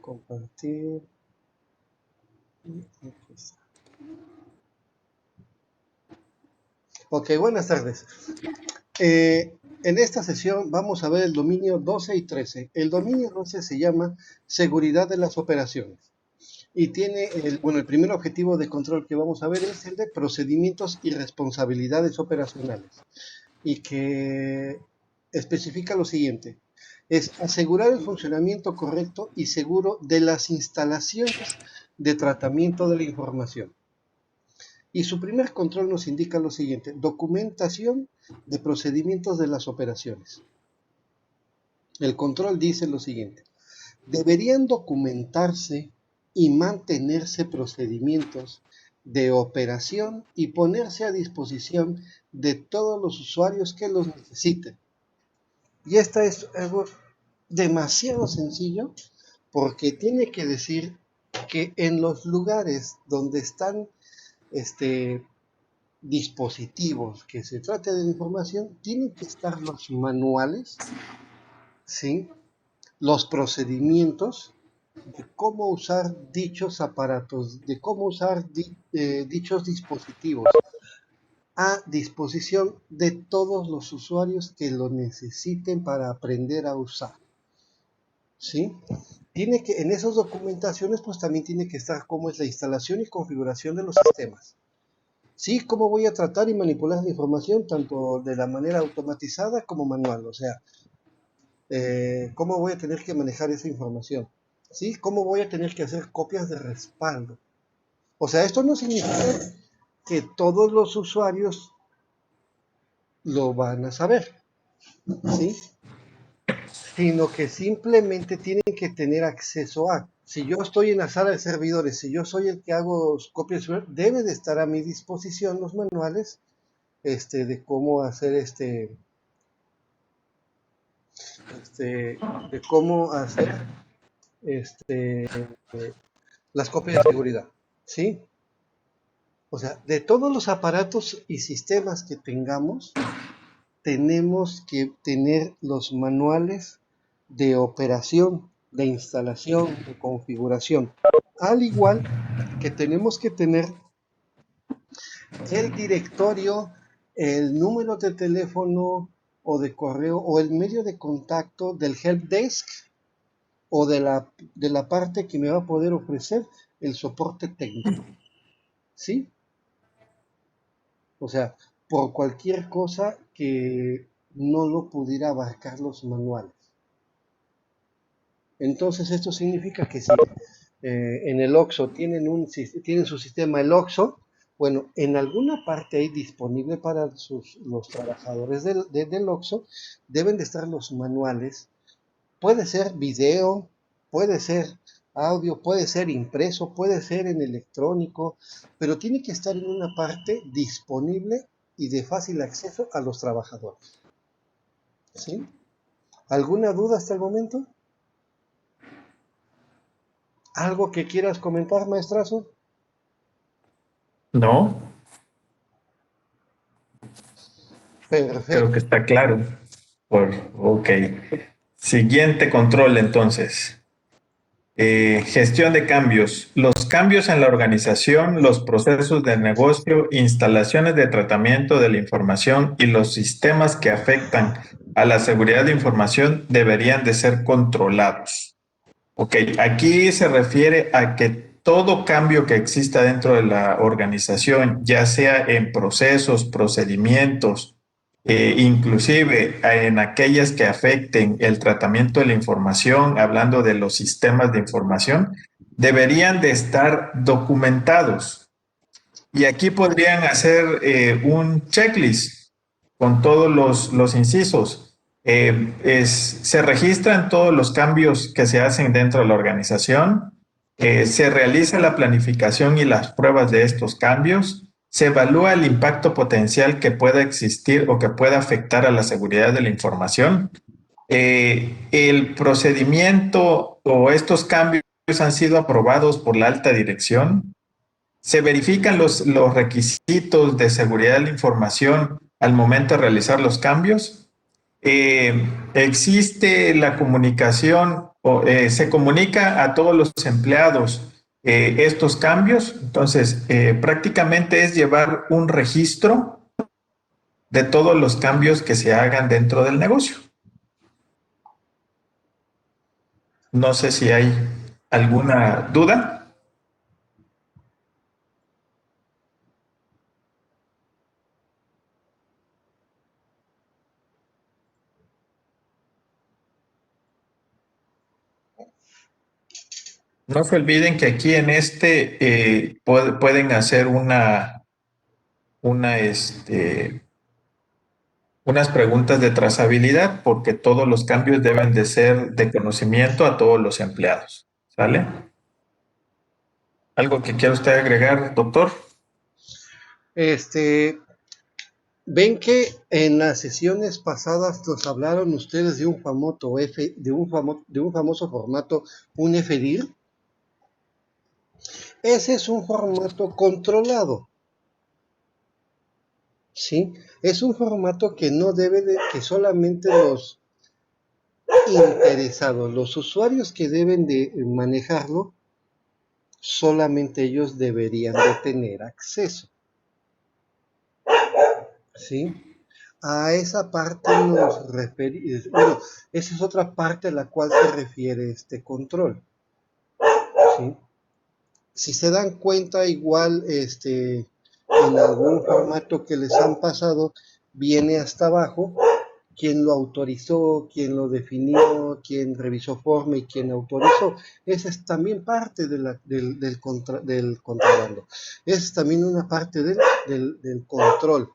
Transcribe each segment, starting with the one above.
Compartir. Ok, buenas tardes. En esta sesión vamos a ver el dominio 12 y 13. El dominio 12 se llama seguridad de las operaciones y tiene el primer objetivo de control que vamos a ver es el de procedimientos y responsabilidades operacionales y que especifica lo siguiente: es asegurar el funcionamiento correcto y seguro de las instalaciones de tratamiento de la información. Y su primer control nos indica lo siguiente: documentación de procedimientos de las operaciones. El control dice lo siguiente: deberían documentarse y mantenerse procedimientos de operación y ponerse a disposición de todos los usuarios que los necesiten. Y esta es algo demasiado sencillo porque tiene que decir que en los lugares donde están dispositivos que se trate de información, tienen que estar los manuales, ¿sí? Los procedimientos de cómo usar dichos aparatos, de cómo usar dichos dispositivos a disposición de todos los usuarios que lo necesiten para aprender a usar, ¿sí? Tiene que, en esas documentaciones, pues también tiene que estar cómo es la instalación y configuración de los sistemas. Sí, cómo voy a tratar y manipular la información, tanto de la manera automatizada como manual, o sea, cómo voy a tener que manejar esa información, ¿sí? Cómo voy a tener que hacer copias de respaldo. O sea, esto no significa que todos los usuarios lo van a saber, ¿sí? Sino que simplemente tienen que tener acceso a. Si yo estoy en la sala de servidores, si yo soy el que hago copias, debe de estar a mi disposición los manuales de cómo hacer de cómo hacer las copias de seguridad, ¿sí? O sea, de todos los aparatos y sistemas que tengamos, tenemos que tener los manuales de operación, de instalación, de configuración, al igual que tenemos que tener el directorio, el número de teléfono o de correo o el medio de contacto del helpdesk o de la parte que me va a poder ofrecer el soporte técnico, ¿sí? O sea, por cualquier cosa que no lo pudiera abarcar los manuales. Entonces esto significa que si en el OXXO tienen su sistema el OXXO, bueno, en alguna parte ahí disponible para los trabajadores del OXXO, deben de estar los manuales. Puede ser video, puede ser audio, puede ser impreso, puede ser en electrónico, pero tiene que estar en una parte disponible y de fácil acceso a los trabajadores, ¿sí? ¿Alguna duda hasta el momento? ¿Algo que quieras comentar, maestrazo? No, creo que Perfecto. está claro. Ok. Siguiente control entonces. Gestión de cambios. Los cambios en la organización, los procesos de negocio, instalaciones de tratamiento de la información y los sistemas que afectan a la seguridad de información deberían de ser controlados. Ok, aquí se refiere a que todo cambio que exista dentro de la organización, ya sea en procesos, procedimientos, inclusive en aquellas que afecten el tratamiento de la información, hablando de los sistemas de información, deberían de estar documentados. Y aquí podrían hacer un checklist con todos los incisos. Se registran todos los cambios que se hacen dentro de la organización, se realiza la planificación y las pruebas de estos cambios, se evalúa el impacto potencial que pueda existir o que pueda afectar a la seguridad de la información. El procedimiento o estos cambios han sido aprobados por la alta dirección. Se verifican los requisitos de seguridad de la información al momento de realizar los cambios. Existe la comunicación se comunica a todos los empleados estos cambios. Entonces, prácticamente es llevar un registro de todos los cambios que se hagan dentro del negocio. No sé si hay alguna duda. No se olviden que aquí en pueden hacer una, unas preguntas de trazabilidad porque todos los cambios deben de ser de conocimiento a todos los empleados. ¿Sale? ¿Algo que quiera usted agregar, doctor? Ven que en las sesiones pasadas nos hablaron ustedes de un famoso formato, un FDIR. Ese es un formato controlado. ¿Sí? Es un formato que no debe de, que solamente los interesados, los usuarios que deben de manejarlo, solamente ellos deberían de tener acceso. ¿Sí? A esa parte nos referimos, bueno, esa es otra parte a la cual se refiere este control. ¿Sí? Si se dan cuenta, igual en algún formato que les han pasado, viene hasta abajo quién lo autorizó, quién lo definió, quién revisó forma y quién autorizó. Esa es también parte del contrabando. Esa es también una parte del control.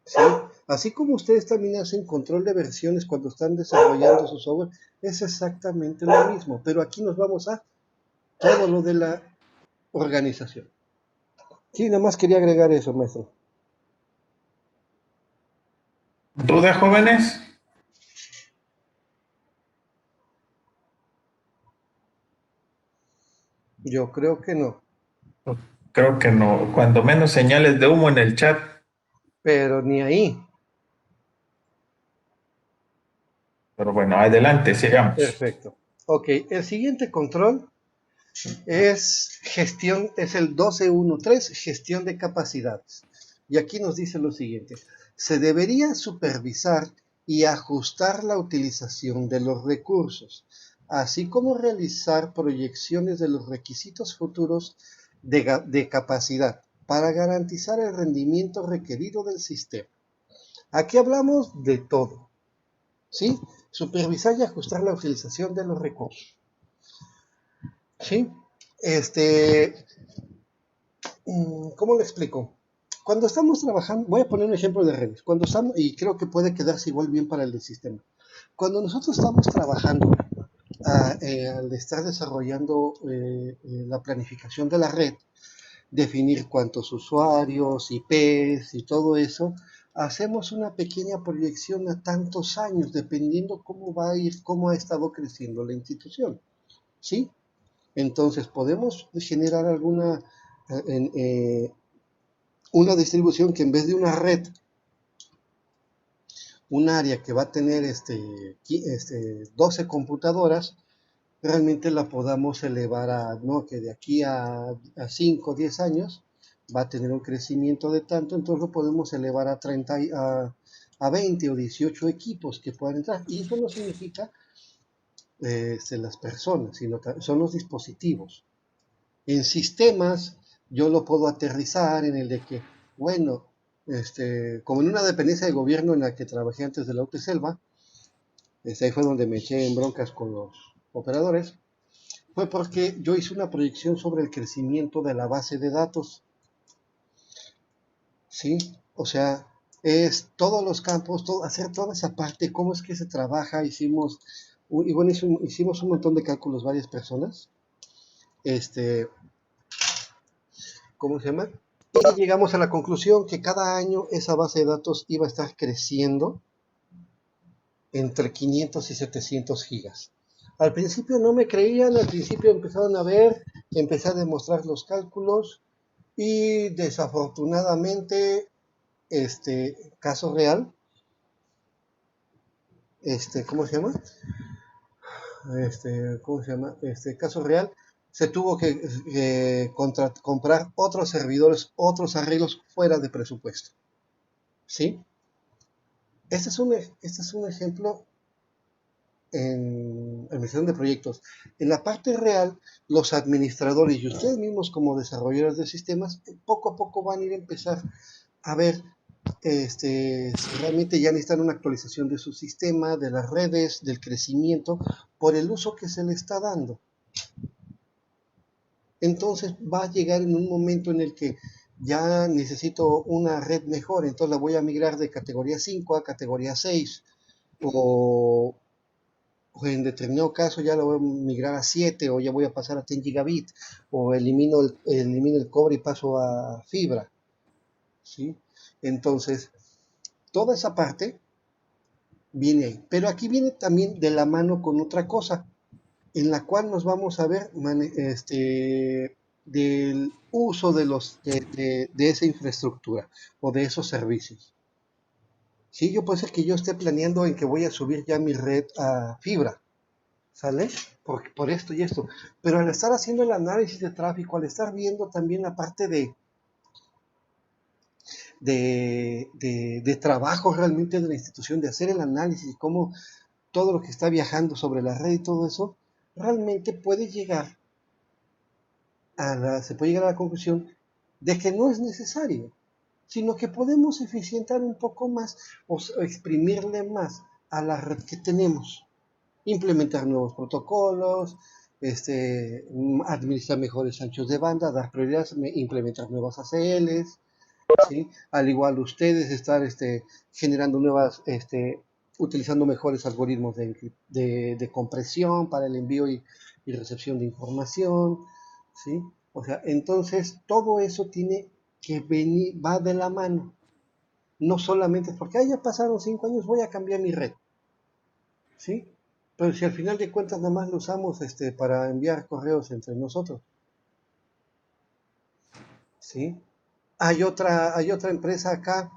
¿Sí? Así como ustedes también hacen control de versiones cuando están desarrollando su software, es exactamente lo mismo. Pero aquí nos vamos a todo lo de la organización. Sí, nada más quería agregar eso, maestro. ¿Duda, jóvenes? Yo creo que no. Creo que no. Cuando menos señales de humo en el chat. Pero ni ahí. Pero bueno, adelante, sigamos. Perfecto. Ok, el siguiente control es gestión, es el 12.1.3, gestión de capacidades. Y aquí nos dice lo siguiente: se debería supervisar y ajustar la utilización de los recursos, así como realizar proyecciones de los requisitos futuros de capacidad para garantizar el rendimiento requerido del sistema. Aquí hablamos de todo, ¿sí? Supervisar y ajustar la utilización de los recursos, ¿sí? ¿Cómo lo explico? Cuando estamos trabajando, voy a poner un ejemplo de redes, cuando estamos, y creo que puede quedarse igual bien para el del sistema. Cuando nosotros estamos trabajando al estar desarrollando la planificación de la red, definir cuántos usuarios, IPs y todo eso, hacemos una pequeña proyección a tantos años, dependiendo cómo va a ir, cómo ha estado creciendo la institución, ¿sí? Entonces podemos generar una distribución que en vez de una red, un área que va a tener 12 computadoras, realmente la podamos elevar ¿no? Que de aquí a 5 o 10 años va a tener un crecimiento de tanto, entonces lo podemos elevar a 30, a 20 o 18 equipos que puedan entrar. Y eso no significa las personas, sino son los dispositivos. En sistemas, yo lo puedo aterrizar en el de que, bueno, como en una dependencia de gobierno en la que trabajé antes de la UTESELVA, ahí fue donde me eché en broncas con los operadores, fue porque yo hice una proyección sobre el crecimiento de la base de datos, ¿sí? O sea, es todos los campos, hacer toda esa parte, cómo es que se trabaja, y bueno, hicimos un montón de cálculos varias personas, ¿cómo se llama? Y llegamos a la conclusión que cada año esa base de datos iba a estar creciendo entre 500 y 700 gigas. Al principio no me creían, al principio empezaron a ver, empecé a demostrar los cálculos y desafortunadamente, caso real, ¿cómo se llama? ¿cómo se llama? Caso real, se tuvo que comprar otros servidores, otros arreglos fuera de presupuesto. ¿Sí? Este es un ejemplo en administración de proyectos. En la parte real, los administradores y ustedes mismos como desarrolladores de sistemas, poco a poco van a ir a empezar a ver si realmente ya necesitan una actualización de su sistema, de las redes, del crecimiento, por el uso que se le está dando. Entonces va a llegar en un momento en el que ya necesito una red mejor, entonces la voy a migrar de categoría 5 a categoría 6, o en determinado caso ya lo voy a migrar a 7, o ya voy a pasar a 10 gigabit, o elimino el cobre y paso a fibra, ¿sí? Entonces, toda esa parte viene ahí. Pero aquí viene también de la mano con otra cosa, en la cual nos vamos a ver del uso de esa infraestructura o de esos servicios. Sí, yo puede ser que yo esté planeando en que voy a subir ya mi red a fibra, ¿sale? Por esto y esto. Pero al estar haciendo el análisis de tráfico, al estar viendo también la parte de trabajo realmente de la institución, de hacer el análisis y cómo todo lo que está viajando sobre la red y todo eso, realmente se puede llegar a la conclusión de que no es necesario, sino que podemos eficientar un poco más o exprimirle más a la red que tenemos, implementar nuevos protocolos, administrar mejores anchos de banda, dar prioridades, implementar nuevas ACLs, ¿sí? Al igual ustedes estar generando utilizando mejores algoritmos de compresión para el envío y recepción de información, ¿sí? O sea, entonces todo eso tiene que venir, va de la mano. No solamente es porque ya pasaron 5 años, voy a cambiar mi red, ¿sí? Pero si al final de cuentas nada más lo usamos para enviar correos entre nosotros, ¿sí? Hay otra empresa acá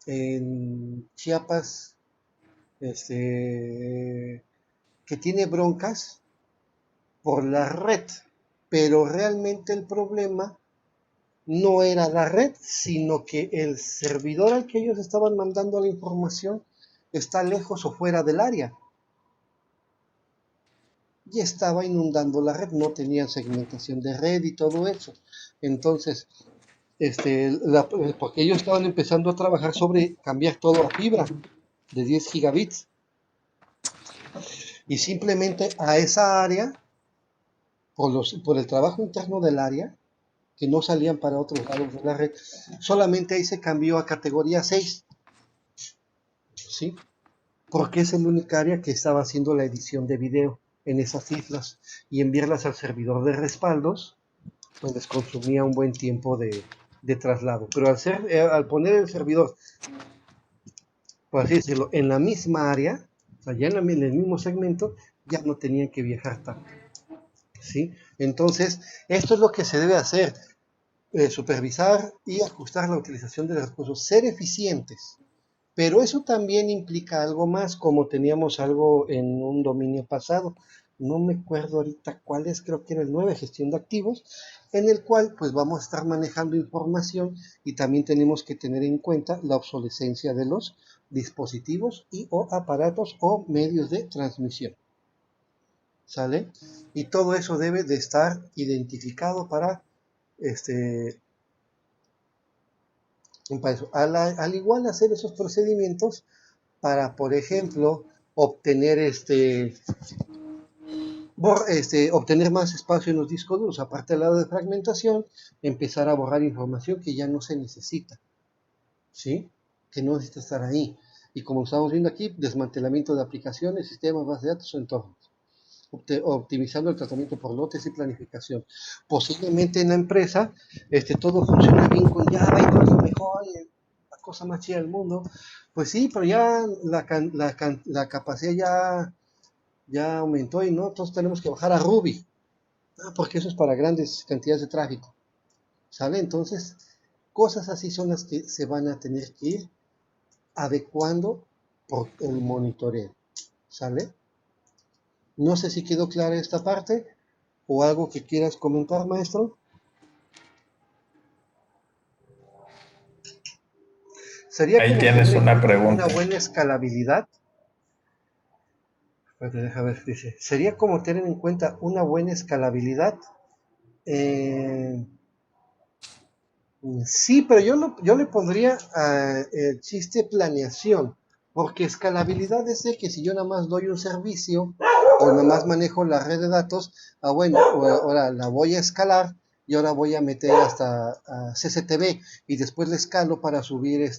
en Chiapas, que tiene broncas por la red, pero realmente el problema no era la red, sino que el servidor al que ellos estaban mandando la información está lejos o fuera del área y estaba inundando la red, no tenían segmentación de red y todo eso. Entonces, porque ellos estaban empezando a trabajar sobre cambiar todo a fibra de 10 gigabits y simplemente a esa área, por el trabajo interno del área, que no salían para otros lados de la red, solamente ahí se cambió a categoría 6, ¿sí? Porque es el único área que estaba haciendo la edición de video en esas islas y enviarlas al servidor de respaldos, pues les consumía un buen tiempo de traslado. Pero al poner el servidor, por así decirlo, en la misma área, o sea, ya en el mismo segmento, ya no tenían que viajar tanto, ¿sí? Entonces, esto es lo que se debe hacer, supervisar y ajustar la utilización de los recursos, ser eficientes. Pero eso también implica algo más, como teníamos algo en un dominio pasado. No me acuerdo ahorita cuál es, creo que era el 9, gestión de activos, en el cual pues vamos a estar manejando información y también tenemos que tener en cuenta la obsolescencia de los dispositivos y o aparatos o medios de transmisión. ¿Sale? Y todo eso debe de estar identificado para este al igual hacer esos procedimientos para, por ejemplo, obtener obtener más espacio en los discos duros, aparte del lado de fragmentación, empezar a borrar información que ya no se necesita, ¿sí? Que no necesita estar ahí. Y como estamos viendo aquí, desmantelamiento de aplicaciones, sistemas, bases de datos o entornos, optimizando el tratamiento por lotes y planificación. Posiblemente en la empresa todo funciona bien con Java y todo es lo mejor, la cosa más chida del mundo. Pues sí, pero ya la capacidad ya aumentó y no, entonces tenemos que bajar a Ruby. Porque eso es para grandes cantidades de tráfico. ¿Sale? Entonces, cosas así son las que se van a tener que ir adecuando por el monitoreo. ¿Sale? No sé si quedó clara esta parte o algo que quieras comentar, maestro. Sería Ahí como tener tienes en una cuenta una pregunta. buena escalabilidad. Déjame ver, dice. Sería como tener en cuenta una buena escalabilidad. Eh, sí, pero yo le pondría el chiste planeación, porque escalabilidad es de que si yo nada más doy un servicio o nada más manejo la red de datos, bueno, ahora la voy a escalar y ahora voy a meter hasta CCTV y después le escalo para subir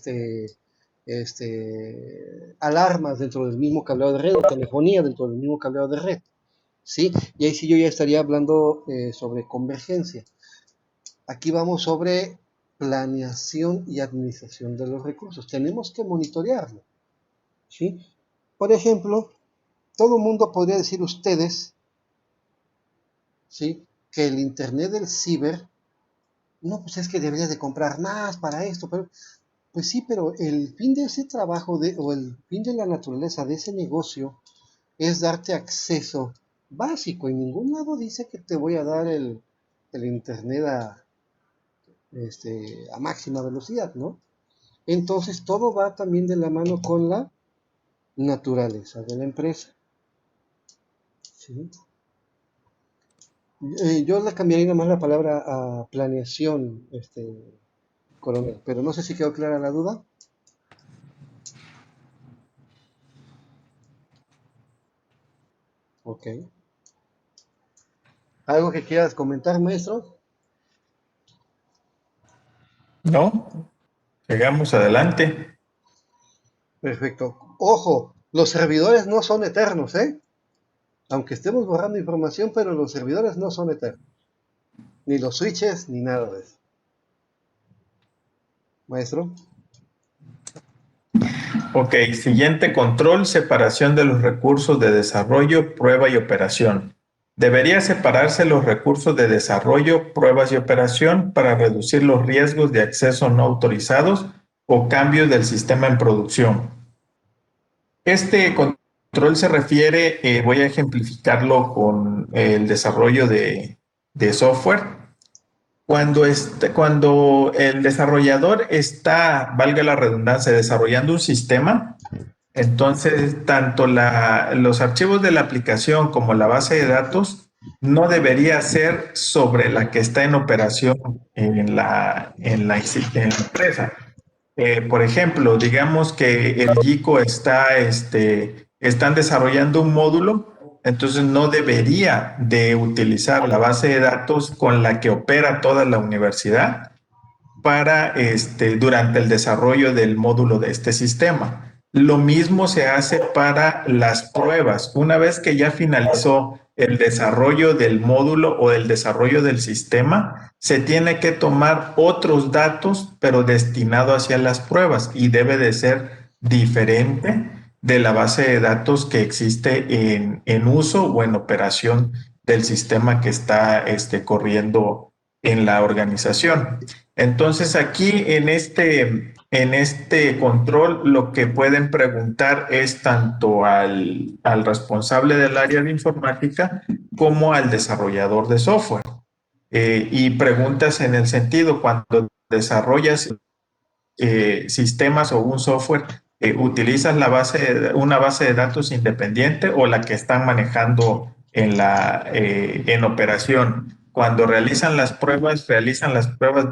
alarmas dentro del mismo cableado de red o telefonía dentro del mismo cableado de red, ¿sí? Y ahí sí yo ya estaría hablando sobre convergencia. Aquí vamos sobre planeación y administración de los recursos. Tenemos que monitorearlo, ¿sí? Por ejemplo, todo el mundo podría decir ustedes, ¿sí? Que el Internet del ciber, no, pues es que deberías de comprar más para esto, pero, pues sí, pero el fin de ese trabajo o el fin de la naturaleza de ese negocio es darte acceso básico. En ningún lado dice que te voy a dar el Internet a máxima velocidad, ¿no? Entonces todo va también de la mano con la naturaleza de la empresa, ¿sí? Yo le cambiaría nada más la palabra a planeación, coronel, pero no sé si quedó clara la duda. Ok. ¿Algo que quieras comentar, maestro? ¿No? Sigamos adelante. Perfecto. Ojo, los servidores no son eternos, ¿eh? Aunque estemos borrando información, pero los servidores no son eternos. Ni los switches, ni nada de eso. Maestro. Ok, siguiente control, separación de los recursos de desarrollo, prueba y operación. Debería separarse los recursos de desarrollo, pruebas y operación para reducir los riesgos de acceso no autorizados o cambios del sistema en producción. Este control se refiere, voy a ejemplificarlo con el desarrollo de software. Cuando el desarrollador está, valga la redundancia, desarrollando un sistema, entonces tanto los archivos de la aplicación como la base de datos no debería ser sobre la que está en operación en la empresa. Por ejemplo, digamos que el GICO están desarrollando un módulo, entonces no debería de utilizar la base de datos con la que opera toda la universidad para durante el desarrollo del módulo de este sistema. Lo mismo se hace para las pruebas. Una vez que ya finalizó el desarrollo del módulo o el desarrollo del sistema, se tiene que tomar otros datos, pero destinado hacia las pruebas y debe de ser diferente de la base de datos que existe en uso o en operación del sistema que está corriendo en la organización. Entonces aquí en este control lo que pueden preguntar es tanto al responsable del área de informática como al desarrollador de software. Y preguntas en el sentido, cuando desarrollas sistemas o un software, ¿utilizas una base de datos independiente o la que están manejando en operación? Cuando realizan las pruebas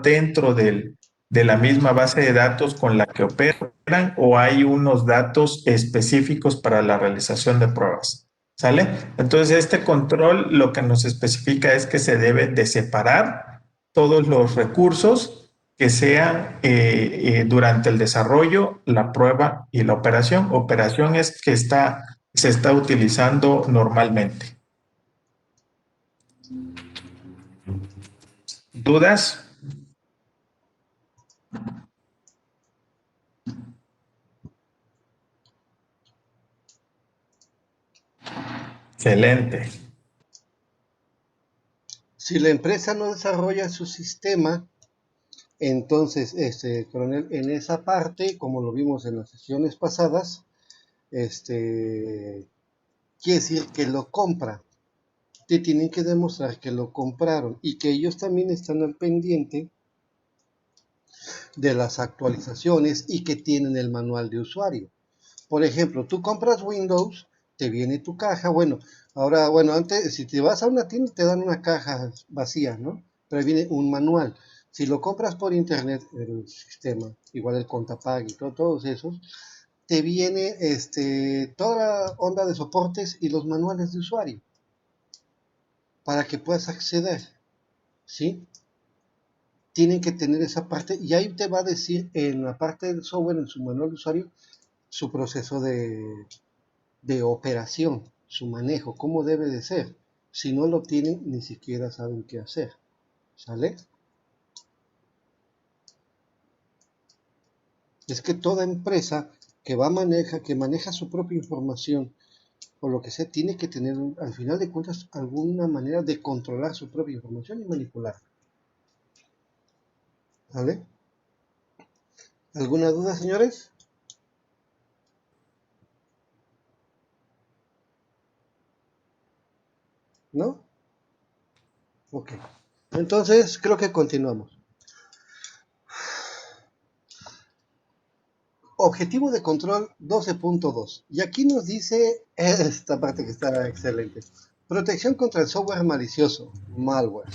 dentro de la misma base de datos con la que operan o hay unos datos específicos para la realización de pruebas. ¿Sale? Entonces, este control lo que nos especifica es que se deben de separar todos los recursos que sean durante el desarrollo, la prueba y la operación. Operación es que se está utilizando normalmente. ¿Dudas? Excelente. Si la empresa no desarrolla su sistema, entonces, coronel, en esa parte, como lo vimos en las sesiones pasadas, este, quiere decir que lo compra. Te tienen que demostrar que lo compraron y que ellos también están al pendiente de las actualizaciones y que tienen el manual de usuario. Por ejemplo, tú compras Windows, te viene tu caja, bueno, ahora, bueno, antes, si te vas a una tienda te dan una caja vacía, ¿no? Pero viene un manual. Si lo compras por internet, el sistema, igual el Contapag y todos esos, te viene toda la onda de soportes y los manuales de usuario para que puedas acceder, ¿sí? Tienen que tener esa parte y ahí te va a decir en la parte del software, en su manual de usuario, su proceso de operación, su manejo, cómo debe de ser. Si no lo tienen, ni siquiera saben qué hacer. ¿Sale? Es que toda empresa que maneja su propia información o lo que sea, tiene que tener, al final de cuentas, alguna manera de controlar su propia información y manipularla. ¿Vale? ¿Alguna duda, señores? ¿No? Ok. Entonces, creo que continuamos. Objetivo de control 12.2. Y aquí nos dice esta parte que está excelente. Protección contra el software malicioso, malware.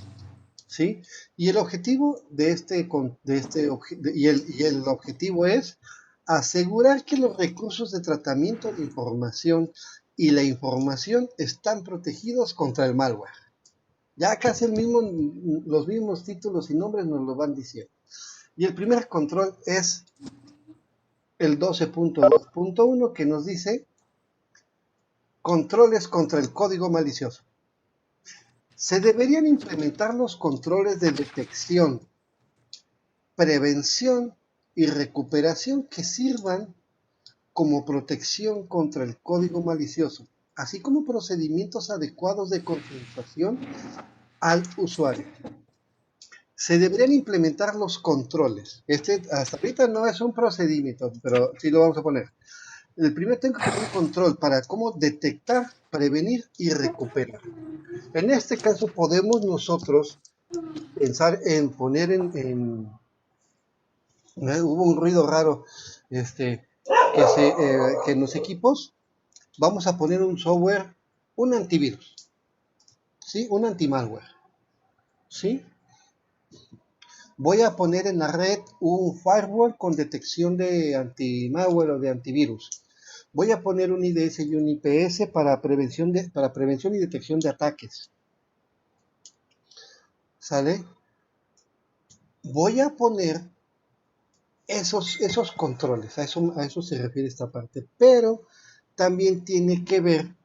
¿Sí? Y el objetivo y el objetivo es asegurar que los recursos de tratamiento de información y la información están protegidos contra el malware. Ya casi los mismos títulos y nombres nos lo van diciendo. Y el primer control es el 12.2.1 que nos dice controles contra el código malicioso. Se deberían implementar los controles de detección, prevención y recuperación que sirvan como protección contra el código malicioso, así como procedimientos adecuados de concientización al usuario. Se deberían implementar los controles. Hasta ahorita no es un procedimiento, pero sí lo vamos a poner. El primero tengo que tener control para cómo detectar, prevenir y recuperar. En este caso podemos nosotros pensar en poner hubo un ruido raro, que en los equipos vamos a poner un software, un antivirus, ¿sí? Un antimalware, ¿sí? Voy a poner en la red un firewall con detección de antimalware o de antivirus. Voy a poner un IDS y un IPS para prevención y detección de ataques. ¿Sale? Voy a poner esos controles, a eso se refiere esta parte, pero también tiene que ver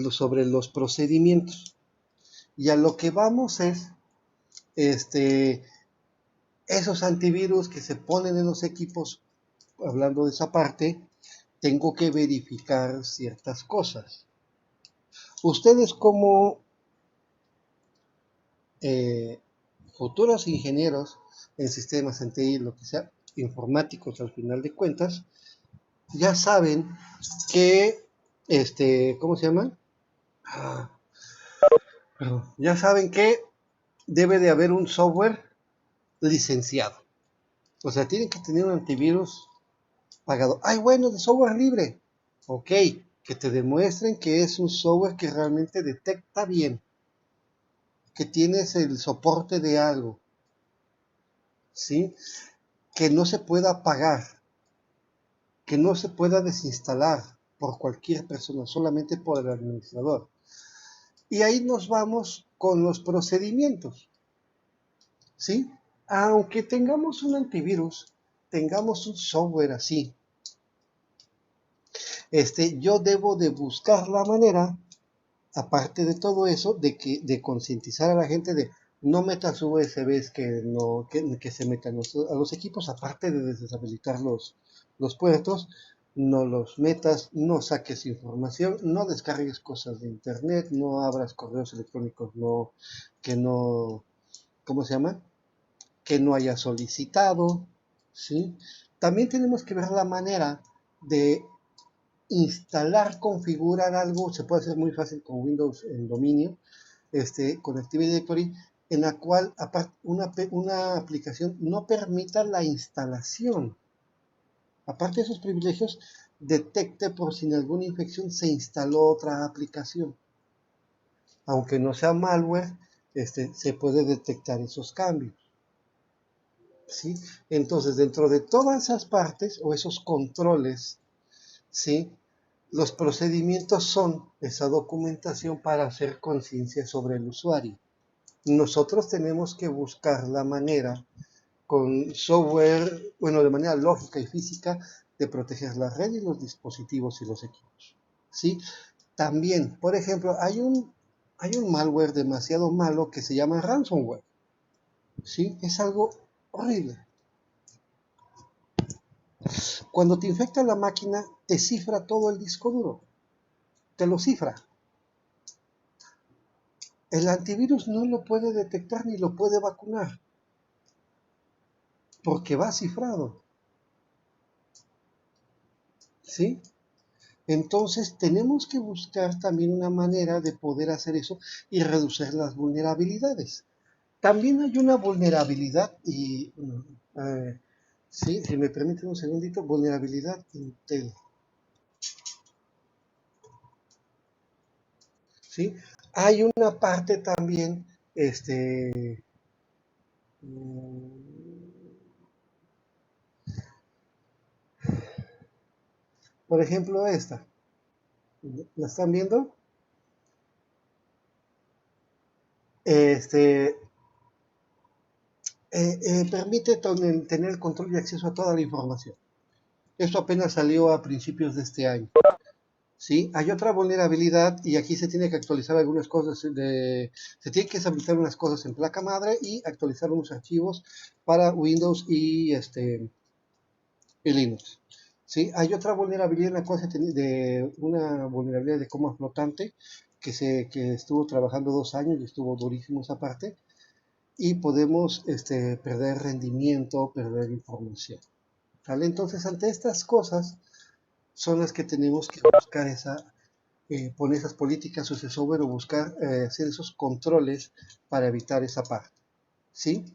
sobre los procedimientos. Y a lo que vamos es, esos antivirus que se ponen en los equipos, hablando de esa parte, tengo que verificar ciertas cosas. Ustedes como futuros ingenieros en sistemas, en TI, lo que sea, informáticos al final de cuentas, ya saben que, ¿cómo se llama? Ah, ya saben que debe de haber un software licenciado. O sea, tienen que tener un antivirus pagado. Ay, bueno, de software libre. Ok, que te demuestren que es un software que realmente detecta bien, que tienes el soporte de algo, ¿sí? Que no se pueda pagar, que no se pueda desinstalar por cualquier persona, solamente por el administrador. Y ahí nos vamos con los procedimientos, ¿sí? Aunque tengamos un antivirus, tengamos un software así, yo debo de buscar la manera, aparte de todo eso, de concientizar a la gente de no metas USBs que se metan a los equipos, aparte de deshabilitar los puertos, no los metas, no saques información, no descargues cosas de internet, no abras correos electrónicos que no, ¿cómo se llama? Que no haya solicitado, ¿sí? También tenemos que ver la manera de instalar, configurar algo, se puede hacer muy fácil con Windows en dominio, con Active Directory, en la cual una aplicación no permita la instalación. Aparte de esos privilegios, detecte por si en alguna infección se instaló otra aplicación. Aunque no sea malware, se puede detectar esos cambios. ¿Sí? Entonces, dentro de todas esas partes o esos controles, ¿sí? Los procedimientos son esa documentación para hacer conciencia sobre el usuario. Nosotros tenemos que buscar la manera, con software, bueno, de manera lógica y física, de proteger la red y los dispositivos y los equipos. ¿Sí? También, por ejemplo, hay un malware demasiado malo que se llama ransomware. ¿Sí? Es algo horrible. Cuando te infecta la máquina, te cifra todo el disco duro. Te lo cifra. El antivirus no lo puede detectar ni lo puede vacunar, porque va cifrado. ¿Sí? Entonces tenemos que buscar también una manera de poder hacer eso y reducir las vulnerabilidades. También hay una vulnerabilidad y, sí, si me permiten un segundito, vulnerabilidad Intel. ¿Sí? Hay una parte también, por ejemplo esta, ¿la están viendo? Este, permite tener el control y acceso a toda la información. Esto apenas salió a principios de este año. ¿Sí? Hay otra vulnerabilidad y aquí se tiene que actualizar algunas cosas, se tienen que deshabilitar unas cosas en placa madre y actualizar unos archivos para Windows y Linux. ¿Sí? Hay otra vulnerabilidad en la cual de una vulnerabilidad de coma flotante que estuvo trabajando 2 años y estuvo durísimo esa parte y podemos perder rendimiento, perder información. ¿Vale? Entonces, ante estas cosas son las que tenemos que buscar poner esas políticas o ese software o buscar hacer esos controles para evitar esa parte. ¿Sí?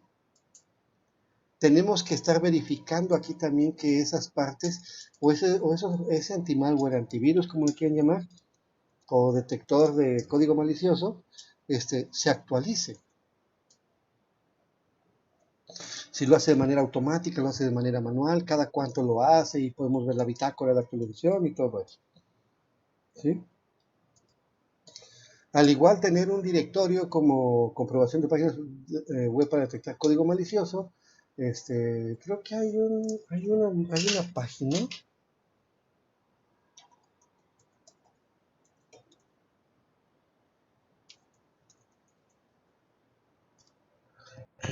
Tenemos que estar verificando aquí también que esas partes ese anti-malware, antivirus, como le quieran llamar, o detector de código malicioso, se actualice. Si lo hace de manera automática, lo hace de manera manual, cada cuánto lo hace y podemos ver la bitácora de actualización y todo eso. ¿Sí? Al igual tener un directorio como comprobación de páginas web para detectar código malicioso, creo que hay una página.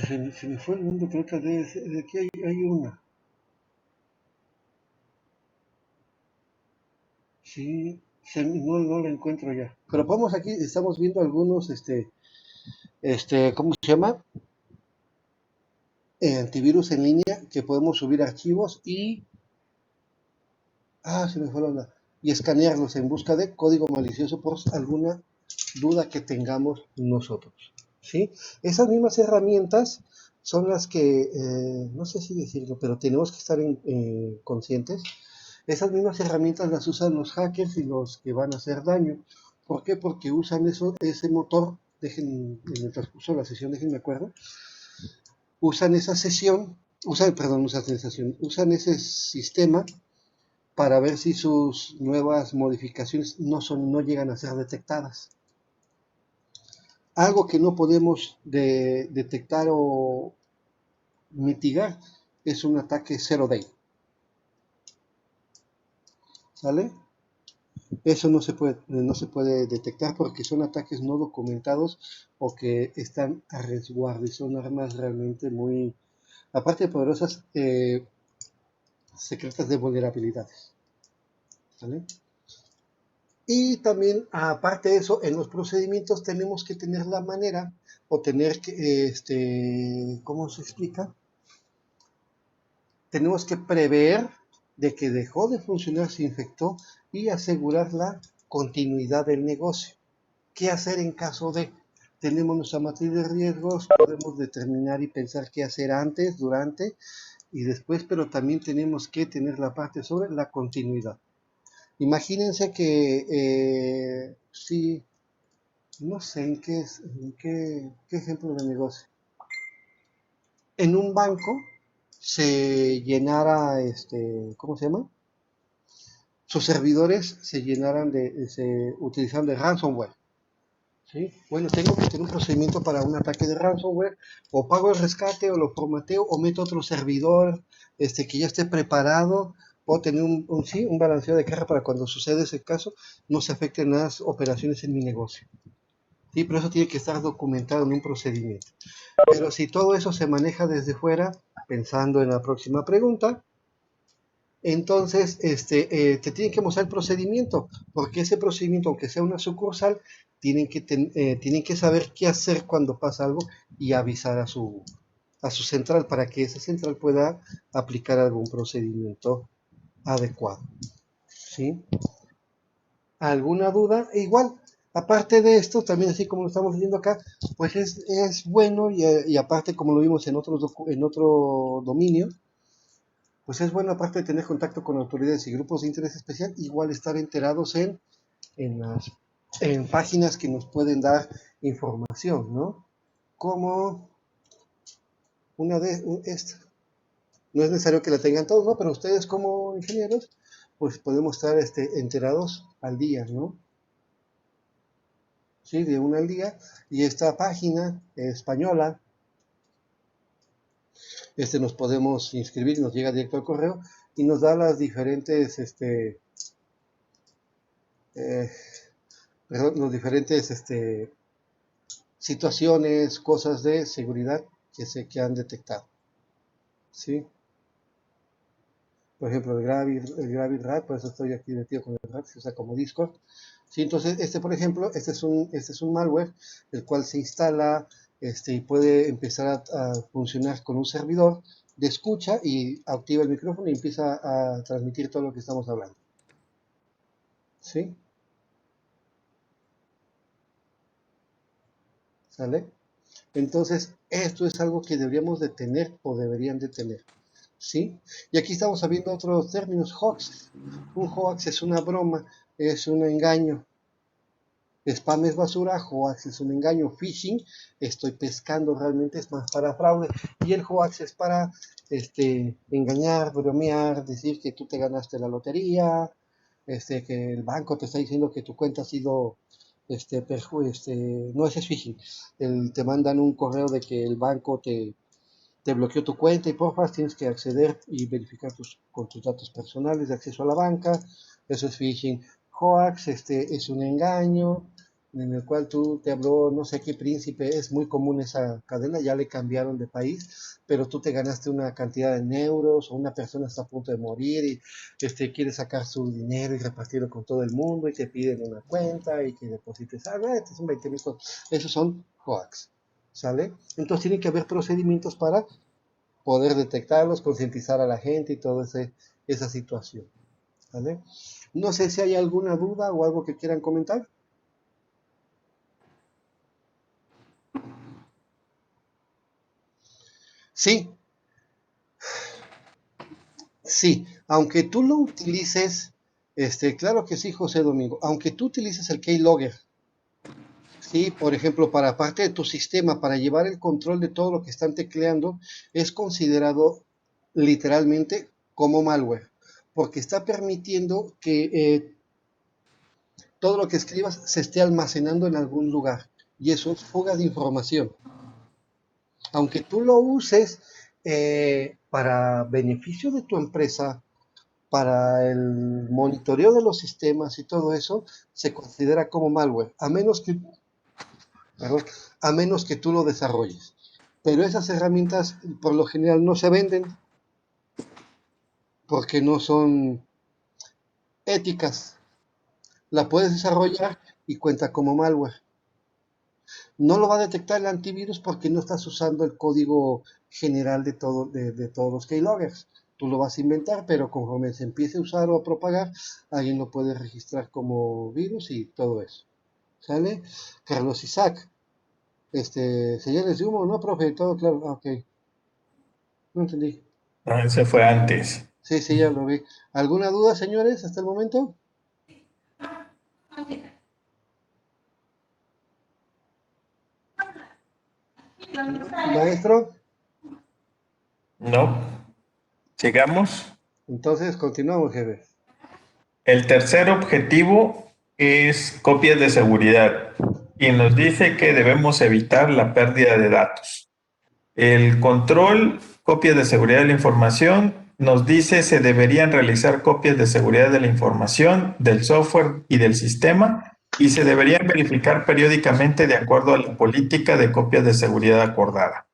Se me fue el mundo, pero otra vez, de aquí hay una. Sí, no la encuentro ya. Pero podemos aquí, estamos viendo algunos, ¿cómo se llama? Antivirus en línea que podemos subir archivos se me fue la onda. Y escanearlos en busca de código malicioso por alguna duda que tengamos nosotros. ¿Sí? Esas mismas herramientas son las que, no sé si decirlo, pero tenemos que estar conscientes. Esas mismas herramientas las usan los hackers y los que van a hacer daño. ¿Por qué? Porque usan ese motor, en el transcurso de la sesión, déjenme acuerdo, usan esa sesión, usan ese sistema para ver si sus nuevas modificaciones no llegan a ser detectadas. Algo que no podemos detectar o mitigar es un ataque zero day. ¿Vale? Eso no se puede detectar porque son ataques no documentados o que están a resguardo y son armas realmente muy, aparte de poderosas, secretas de vulnerabilidades. ¿Vale? Y también, aparte de eso, en los procedimientos tenemos que tener la manera o tener que, ¿cómo se explica? Tenemos que prever de que dejó de funcionar, se infectó y asegurar la continuidad del negocio. ¿Qué hacer en caso de? Tenemos nuestra matriz de riesgos, podemos determinar y pensar qué hacer antes, durante y después, pero también tenemos que tener la parte sobre la continuidad. Imagínense que si, no sé qué ejemplo de negocio. En un banco se llenara, ¿cómo se llama? Sus servidores se utilizaran de ransomware. ¿Sí? Bueno, tengo que tener un procedimiento para un ataque de ransomware, o pago el rescate, o lo formateo, o meto otro servidor que ya esté preparado, o tener un balanceo de carga para cuando sucede ese caso, no se afecten las operaciones en mi negocio. ¿Sí? Pero eso tiene que estar documentado en un procedimiento. Pero si todo eso se maneja desde fuera, pensando en la próxima pregunta, entonces te tienen que mostrar el procedimiento, porque ese procedimiento, aunque sea una sucursal, tienen que saber qué hacer cuando pasa algo y avisar a su central para que esa central pueda aplicar algún procedimiento adecuado. ¿Sí? ¿Alguna duda? E igual, aparte de esto, también así como lo estamos viendo acá, pues es bueno y aparte como lo vimos en otro dominio, pues es bueno, aparte de tener contacto con autoridades y grupos de interés especial, igual estar enterados en, las, en páginas que nos pueden dar información, ¿no? Como una de esta. No es necesario que la tengan todos, ¿no? Pero ustedes como ingenieros, pues podemos estar enterados al día, ¿no? Sí, de una al día. Y esta página española, nos podemos inscribir, nos llega directo al correo y nos da las diferentes, eh, perdón, los diferentes, situaciones, cosas de seguridad que han detectado. ¿Sí? Por ejemplo, el GravilRad, por eso estoy aquí metido con el RAD, se usa como Discord. ¿Sí? Entonces, por ejemplo, este es un malware, el cual se instala y puede empezar a funcionar con un servidor de escucha y activa el micrófono y empieza a transmitir todo lo que estamos hablando. ¿Sí? ¿Sale? Entonces, esto es algo que deberíamos de tener o deberían de tener. ¿Sí? Y aquí estamos viendo otros términos, hoax. Un hoax es una broma, es un engaño. Spam es basura, hoax es un engaño. Phishing, estoy pescando, realmente es más para fraude. Y el hoax es para engañar, bromear, decir que tú te ganaste la lotería, que el banco te está diciendo que tu cuenta ha sido, no, ese es phishing. Te mandan un correo de que el banco te bloqueó tu cuenta y porfa, tienes que acceder y verificar con tus datos personales de acceso a la banca. Eso es phishing. Hoax, es un engaño en el cual tú te habló no sé qué príncipe, es muy común esa cadena, ya le cambiaron de país, pero tú te ganaste una cantidad en euros o una persona está a punto de morir y quiere sacar su dinero y repartirlo con todo el mundo y te piden una cuenta y que deposites algo, son 20,000 cosas. Esos son hoax. ¿Sale? Entonces tiene que haber procedimientos para poder detectarlos, concientizar a la gente y toda esa situación. ¿Vale? No sé si hay alguna duda o algo que quieran comentar. Sí, sí, aunque tú lo utilices, claro que sí, José Domingo, aunque tú utilices el keylogger, sí, por ejemplo, para parte de tu sistema, para llevar el control de todo lo que están tecleando, es considerado literalmente como malware, porque está permitiendo que todo lo que escribas se esté almacenando en algún lugar. Y eso es fuga de información. Aunque tú lo uses para beneficio de tu empresa, para el monitoreo de los sistemas y todo eso, se considera como malware, perdón, a menos que tú lo desarrolles. Pero esas herramientas por lo general no se venden porque no son éticas. La puedes desarrollar y cuenta como malware. No lo va a detectar el antivirus porque no estás usando el código general de todos los keyloggers. tú lo vas a inventar, pero conforme se empiece a usar o a propagar, alguien lo puede registrar como virus y todo eso. ¿Sale? Carlos Isaac, señales de humo, ¿no, profe? Todo claro. Ah, ok. No entendí. Ah, ese fue antes. Sí, sí, ya lo vi. ¿Alguna duda, señores, hasta el momento? Maestro, No. Sigamos. entonces continuamos, jefe. El tercer objetivo es copias de seguridad y nos dice que debemos evitar la pérdida de datos. El control, copias de seguridad de la información, nos dice se deberían realizar copias de seguridad de la información, del software y del sistema y se deberían verificar periódicamente de acuerdo a la política de copias de seguridad acordada.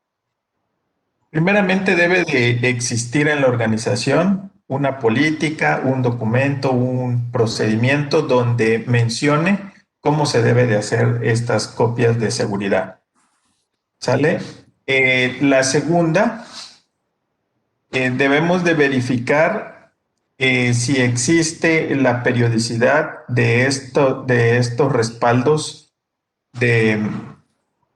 Primeramente debe de existir en la organización una política, un documento, un procedimiento donde mencione cómo se debe de hacer estas copias de seguridad. ¿Sale? La segunda, debemos de verificar si existe la periodicidad de estos respaldos de,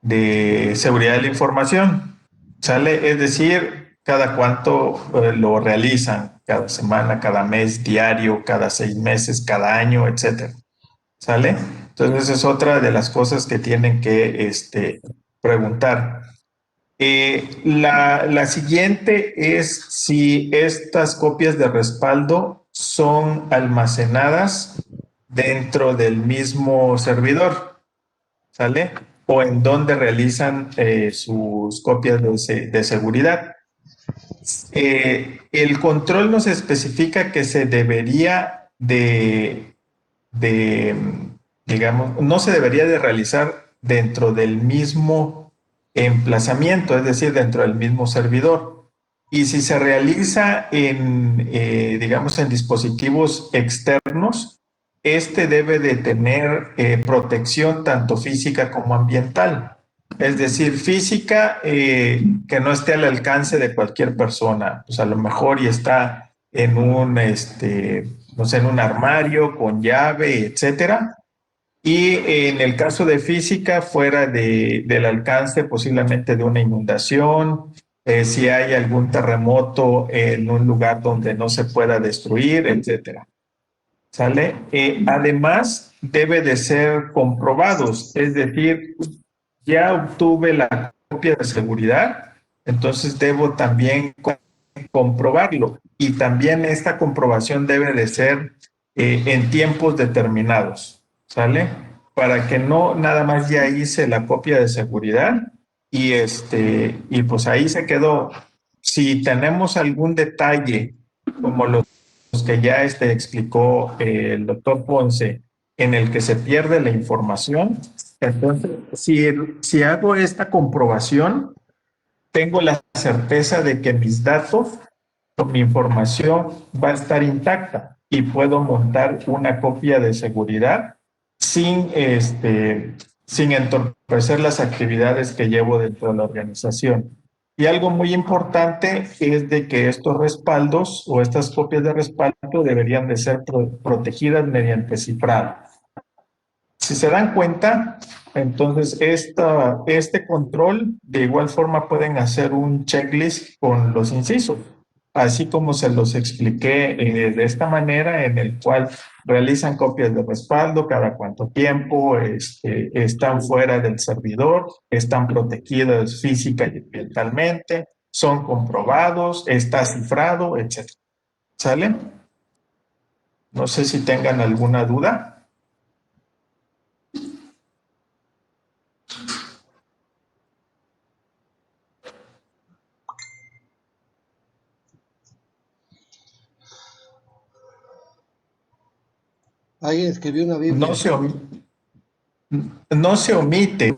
de seguridad de la información. ¿Sale? Es decir, cada cuánto lo realizan, cada semana, cada mes, diario, cada 6 meses, cada año, etcétera. ¿Sale? Entonces, esa es otra de las cosas que tienen que preguntar. La siguiente es si estas copias de respaldo son almacenadas dentro del mismo servidor, ¿sale? O en donde realizan sus copias de seguridad. El control nos especifica que se debería de, digamos, no se debería de realizar dentro del mismo emplazamiento, es decir, dentro del mismo servidor. Y si se realiza digamos, en dispositivos externos, este debe de tener protección tanto física como ambiental. Es decir, física que no esté al alcance de cualquier persona. Pues a lo mejor y está en no sé, en un armario con llave, etcétera. Y en el caso de física, fuera del alcance posiblemente de una inundación, si hay algún terremoto en un lugar donde no se pueda destruir, etcétera. ¿Sale? Además, debe de ser comprobados, es decir, ya obtuve la copia de seguridad, entonces debo también comprobarlo. Y también esta comprobación debe de ser en tiempos determinados, ¿sale? Para que no nada más ya hice la copia de seguridad y pues ahí se quedó. Si tenemos algún detalle, como los que ya explicó el doctor Ponce, en el que se pierde la información, entonces si hago esta comprobación, tengo la certeza de que mis datos o mi información va a estar intacta y puedo montar una copia de seguridad sin entorpecer las actividades que llevo dentro de la organización. Y algo muy importante es de que estos respaldos o estas copias de respaldo deberían de ser protegidas mediante cifrado. Si se dan cuenta, entonces este control de igual forma pueden hacer un checklist con los incisos, así como se los expliqué de esta manera, en el cual realizan copias de respaldo cada cuánto tiempo, están fuera del servidor, están protegidos física y ambientalmente, son comprobados, está cifrado, etc. ¿Sale? No sé si tengan alguna duda. Alguien escribió una No Biblia. se, no se omite,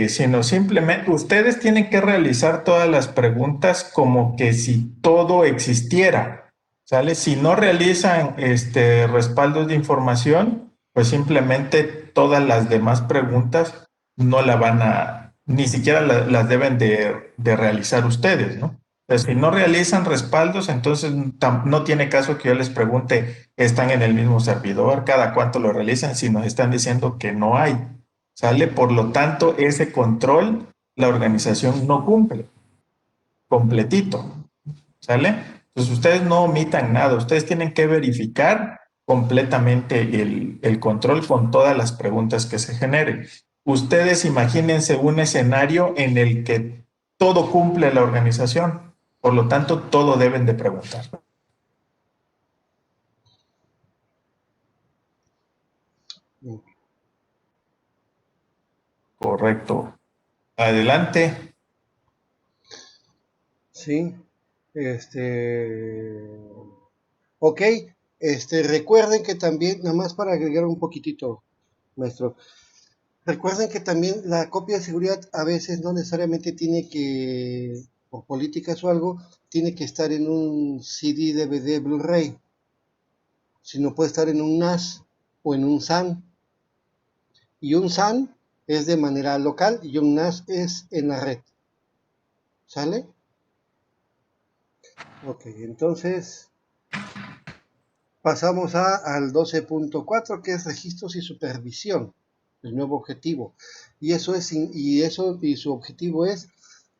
sino simplemente ustedes tienen que realizar todas las preguntas como que si todo existiera, ¿sale? Si no realizan respaldos de información, pues simplemente todas las demás preguntas no la van a, ni siquiera las deben de realizar ustedes, ¿no? Pues si no realizan respaldos, entonces no tiene caso que yo les pregunte, ¿están en el mismo servidor? ¿Cada cuánto lo realizan? Si nos están diciendo que no hay, ¿sale? Por lo tanto, ese control la organización no cumple completito, ¿sale? Entonces ustedes no omitan nada, ustedes tienen que verificar completamente el control con todas las preguntas que se generen. Ustedes imagínense un escenario en el que todo cumple la organización, por lo tanto todo deben de preguntar. Correcto. Adelante. Sí, ok, recuerden que también, nada más para agregar un poquitito, maestro, recuerden que también la copia de seguridad a veces no necesariamente tiene que, por políticas o algo, tiene que estar en un CD, DVD, Blu-ray, sino puede estar en un NAS o en un SAN. Y un SAN es de manera local y un NAS es en la red. ¿Sale? Ok, entonces pasamos al 12.4 que es registros y supervisión, el nuevo objetivo. Y su objetivo es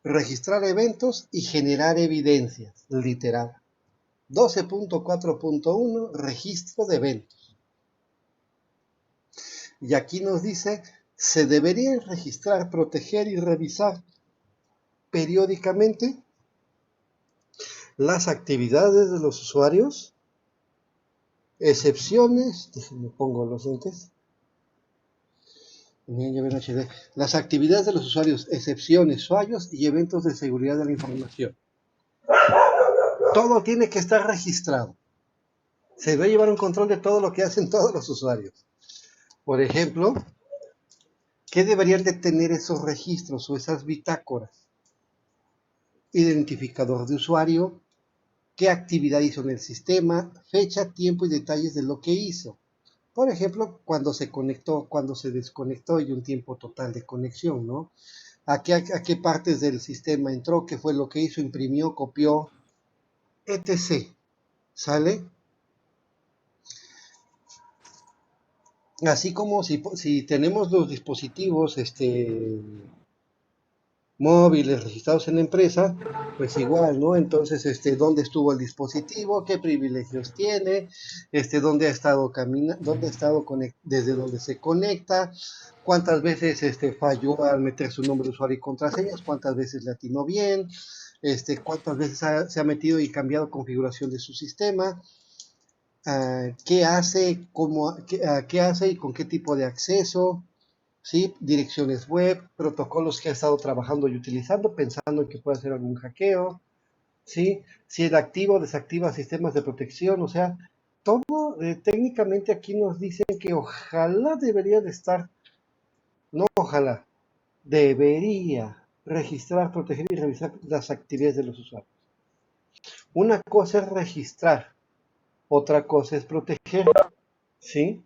registrar eventos y generar evidencias, literal. 12.4.1 registro de eventos. Y aquí nos dice, se deberían registrar, proteger y revisar periódicamente las actividades de los usuarios, excepciones, déjenme pongo los lentes, las actividades de los usuarios, excepciones, fallos y eventos de seguridad de la información. Todo tiene que estar registrado. Se debe llevar un control de todo lo que hacen todos los usuarios. Por ejemplo, ¿qué deberían de tener esos registros o esas bitácoras? Identificador de usuario, qué actividad hizo en el sistema, fecha, tiempo y detalles de lo que hizo. Por ejemplo, cuando se conectó, cuando se desconectó y un tiempo total de conexión, ¿no? A qué partes del sistema entró, qué fue lo que hizo, imprimió, copió, etc. ¿Sale? Así como si tenemos los dispositivos móviles registrados en la empresa, pues igual, ¿no? Entonces, dónde estuvo el dispositivo, qué privilegios tiene, dónde ha estado dónde ha estado desde dónde se conecta, cuántas veces falló al meter su nombre de usuario y contraseñas, cuántas veces le atinó bien, cuántas veces se ha metido y cambiado configuración de su sistema, qué hace, qué hace y con qué tipo de acceso, ¿sí? Direcciones web, protocolos que ha estado trabajando y utilizando, pensando en que puede hacer algún hackeo, ¿sí? Si él activa o desactiva sistemas de protección, o sea, todo técnicamente aquí nos dicen que ojalá debería de estar, no ojalá, debería registrar, proteger y revisar las actividades de los usuarios. Una cosa es registrar, otra cosa es proteger, ¿sí?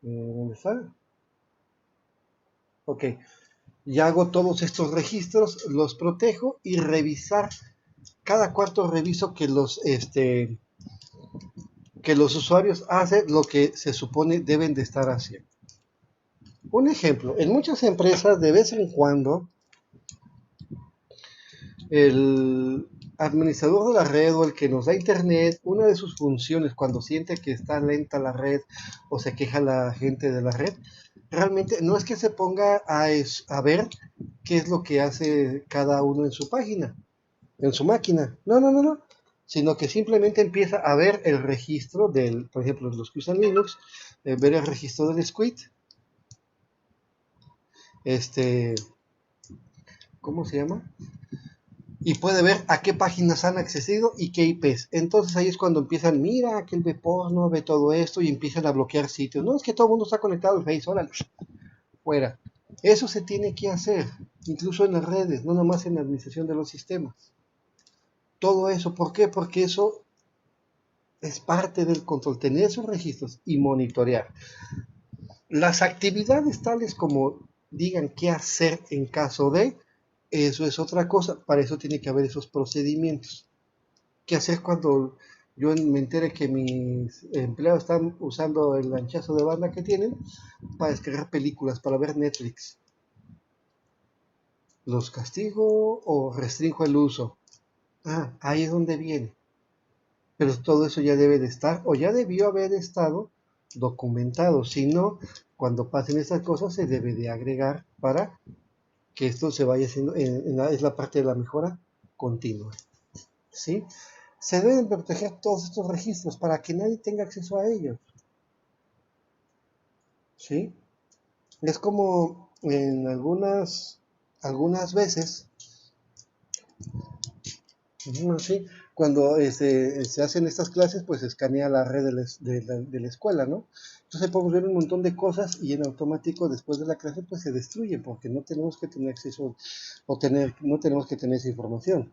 ¿Dónde está? Ok, y hago todos estos registros, los protejo y revisar. Cada cuarto reviso que los usuarios hacen lo que se supone deben de estar haciendo. Un ejemplo, en muchas empresas de vez en cuando el administrador de la red o el que nos da internet, una de sus funciones cuando siente que está lenta la red o se queja la gente de la red, realmente no es que se ponga a ver qué es lo que hace cada uno en su página, en su máquina. No, no, no, no. Sino que simplemente empieza a ver el registro del, por ejemplo, los que usan Linux, ver el registro del squid, este, ¿cómo se llama? Y puede ver a qué páginas han accedido y qué IPs. Entonces ahí es cuando empiezan, mira, que él ve porno, ve todo esto y empiezan a bloquear sitios. No, es que todo el mundo está conectado al Face, órale, fuera. Eso se tiene que hacer, incluso en las redes, no nomás en la administración de los sistemas. Todo eso, ¿por qué? Porque eso es parte del control, tener esos registros y monitorear. Las actividades tales como digan qué hacer en caso de, Eso es otra cosa, para eso tiene que haber esos procedimientos. ¿Qué hacer cuando yo me entere que mis empleados están usando el anchazo de banda que tienen para descargar películas, para ver Netflix? ¿Los castigo o restringo el uso? Ah, ahí es donde viene. Pero todo eso ya debe de estar, o ya debió haber estado documentado. Si no, cuando pasen estas cosas se debe de agregar para que esto se vaya haciendo, es la parte de la mejora continua. ¿Sí? Se deben proteger todos estos registros para que nadie tenga acceso a ellos. ¿Sí? Es como en algunas veces, ¿sí? Cuando se hacen estas clases, pues se escanea la red de la escuela, ¿no? Entonces podemos ver un montón de cosas y en automático después de la clase pues se destruye porque no tenemos que tener acceso no tenemos que tener esa información.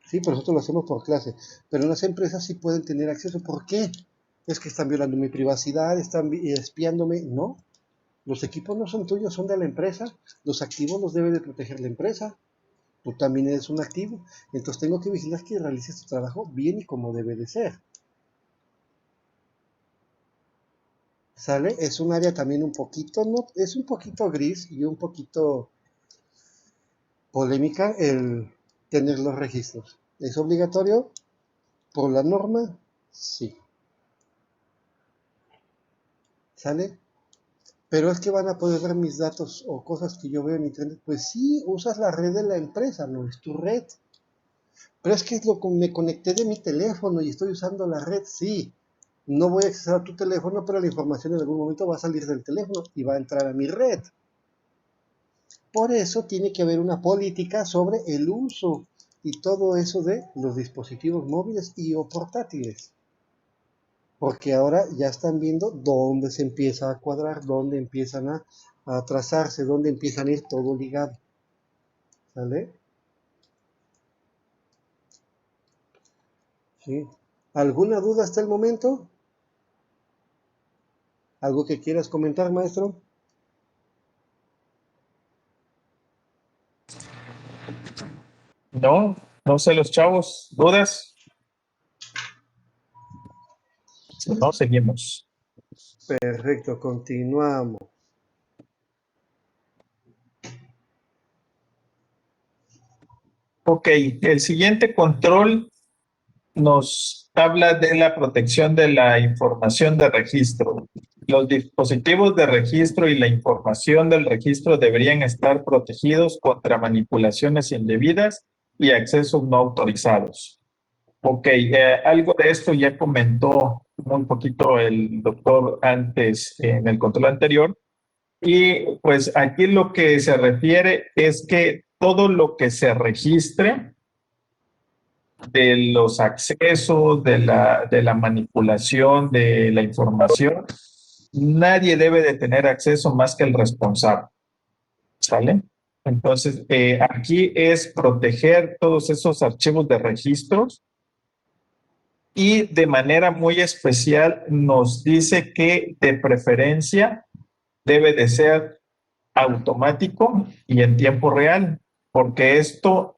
Sí, pero nosotros lo hacemos por clase. Pero en las empresas sí pueden tener acceso. ¿Por qué? Es que están violando mi privacidad, están espiándome. No, los equipos no son tuyos, son de la empresa. Los activos los debe de proteger la empresa. Tú también eres un activo. Entonces tengo que vigilar que realices tu trabajo bien y como debe de ser. ¿Sale? Es un área también un poquito, no, es un poquito gris y un poquito polémica el tener los registros. ¿Es obligatorio? Por la norma, sí. ¿Sale? Pero es que van a poder ver mis datos o cosas que yo veo en internet. Pues sí, usas la red de la empresa, no es tu red. Pero es que me conecté de mi teléfono y estoy usando la red, sí. No voy a acceder a tu teléfono, pero la información en algún momento va a salir del teléfono y va a entrar a mi red. Por eso tiene que haber una política sobre el uso y todo eso de los dispositivos móviles y o portátiles. Porque ahora ya están viendo dónde se empieza a cuadrar, dónde empiezan a trazarse, dónde empiezan a ir todo ligado. ¿Sale? ¿Sí? ¿Alguna duda hasta el momento? ¿Algo que quieras comentar, maestro? No, no sé los chavos, ¿dudas? Si no, seguimos. Perfecto, continuamos. Ok, el siguiente control nos habla de la protección de la información de registro. Los dispositivos de registro y la información del registro deberían estar protegidos contra manipulaciones indebidas y accesos no autorizados. Ok, algo de esto ya comentó un poquito el doctor antes en el control anterior. Y pues aquí lo que se refiere es que todo lo que se registre de los accesos, de la manipulación de la información, nadie debe de tener acceso más que el responsable. ¿Sale? Entonces, aquí es proteger todos esos archivos de registros y de manera muy especial nos dice que de preferencia debe de ser automático y en tiempo real, porque esto,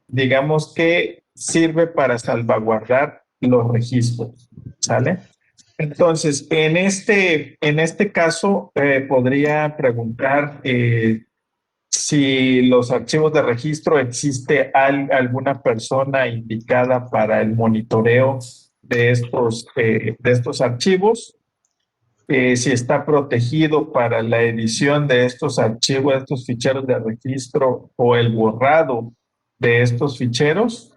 digamos que sirve para salvaguardar los registros, ¿sale? Entonces, en este caso, podría preguntar si los archivos de registro existe alguna persona indicada para el monitoreo de estos archivos, si está protegido para la edición de estos archivos, de estos ficheros de registro o el borrado de estos ficheros,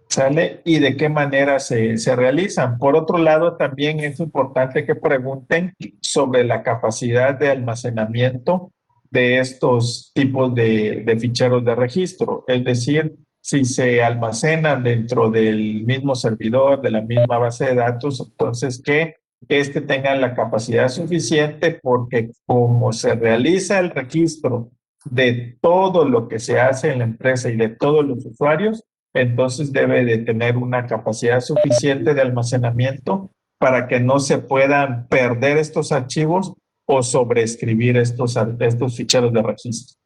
¿sale? Y de qué manera se realizan. Por otro lado, también es importante que pregunten sobre la capacidad de almacenamiento de estos tipos de ficheros de registro, es decir, si se almacenan dentro del mismo servidor, de la misma base de datos, entonces que tenga la capacidad suficiente porque como se realiza el registro de todo lo que se hace en la empresa y de todos los usuarios, entonces debe de tener una capacidad suficiente de almacenamiento para que no se puedan perder estos archivos o sobreescribir estos ficheros de registro.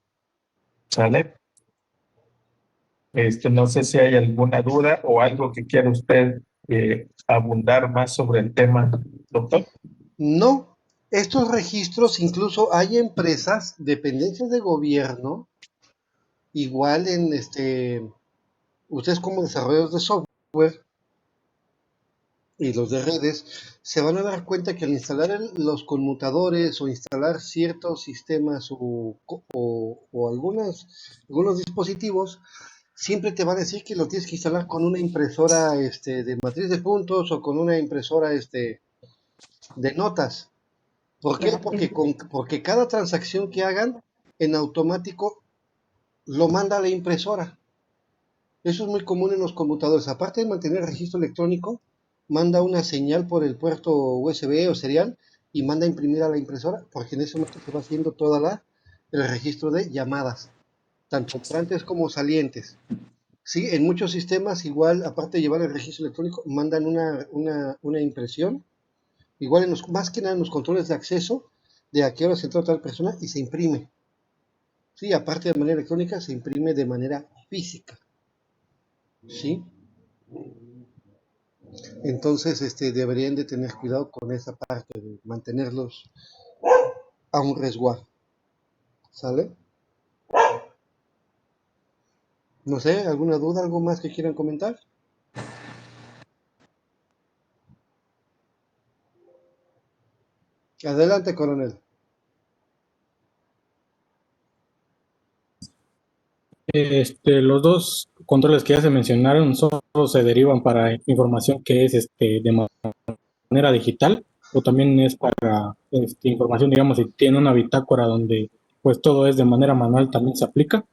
¿Sale? No sé si hay alguna duda o algo que quiera usted abundar más sobre el tema, doctor. No, estos registros, incluso hay empresas, dependencias de gobierno, igual en ustedes como desarrolladores de software y los de redes, se van a dar cuenta que al instalar los conmutadores o instalar ciertos sistemas o algunos dispositivos, siempre te van a decir que lo tienes que instalar con una impresora de matriz de puntos o con una impresora de notas. ¿Por qué? Porque cada transacción que hagan en automático lo manda a la impresora. Eso es muy común en los computadores. Aparte de mantener el registro electrónico, manda una señal por el puerto USB o serial y manda a imprimir a la impresora, porque en ese momento se va haciendo el registro de llamadas, tanto entrantes como salientes. Sí, en muchos sistemas igual, aparte de llevar el registro electrónico, mandan una impresión. Igual más que nada en los controles de acceso, de a qué hora se entró tal persona y se imprime. Sí, aparte de manera electrónica, se imprime de manera física. ¿Sí? Entonces, deberían de tener cuidado con esa parte, de mantenerlos a un resguardo. ¿Sale? No sé, ¿alguna duda, algo más que quieran comentar? Adelante, coronel. Los dos controles que ya se mencionaron solo se derivan para información que es de manera digital o también es para información, digamos, si tiene una bitácora donde pues todo es de manera manual, también se aplica.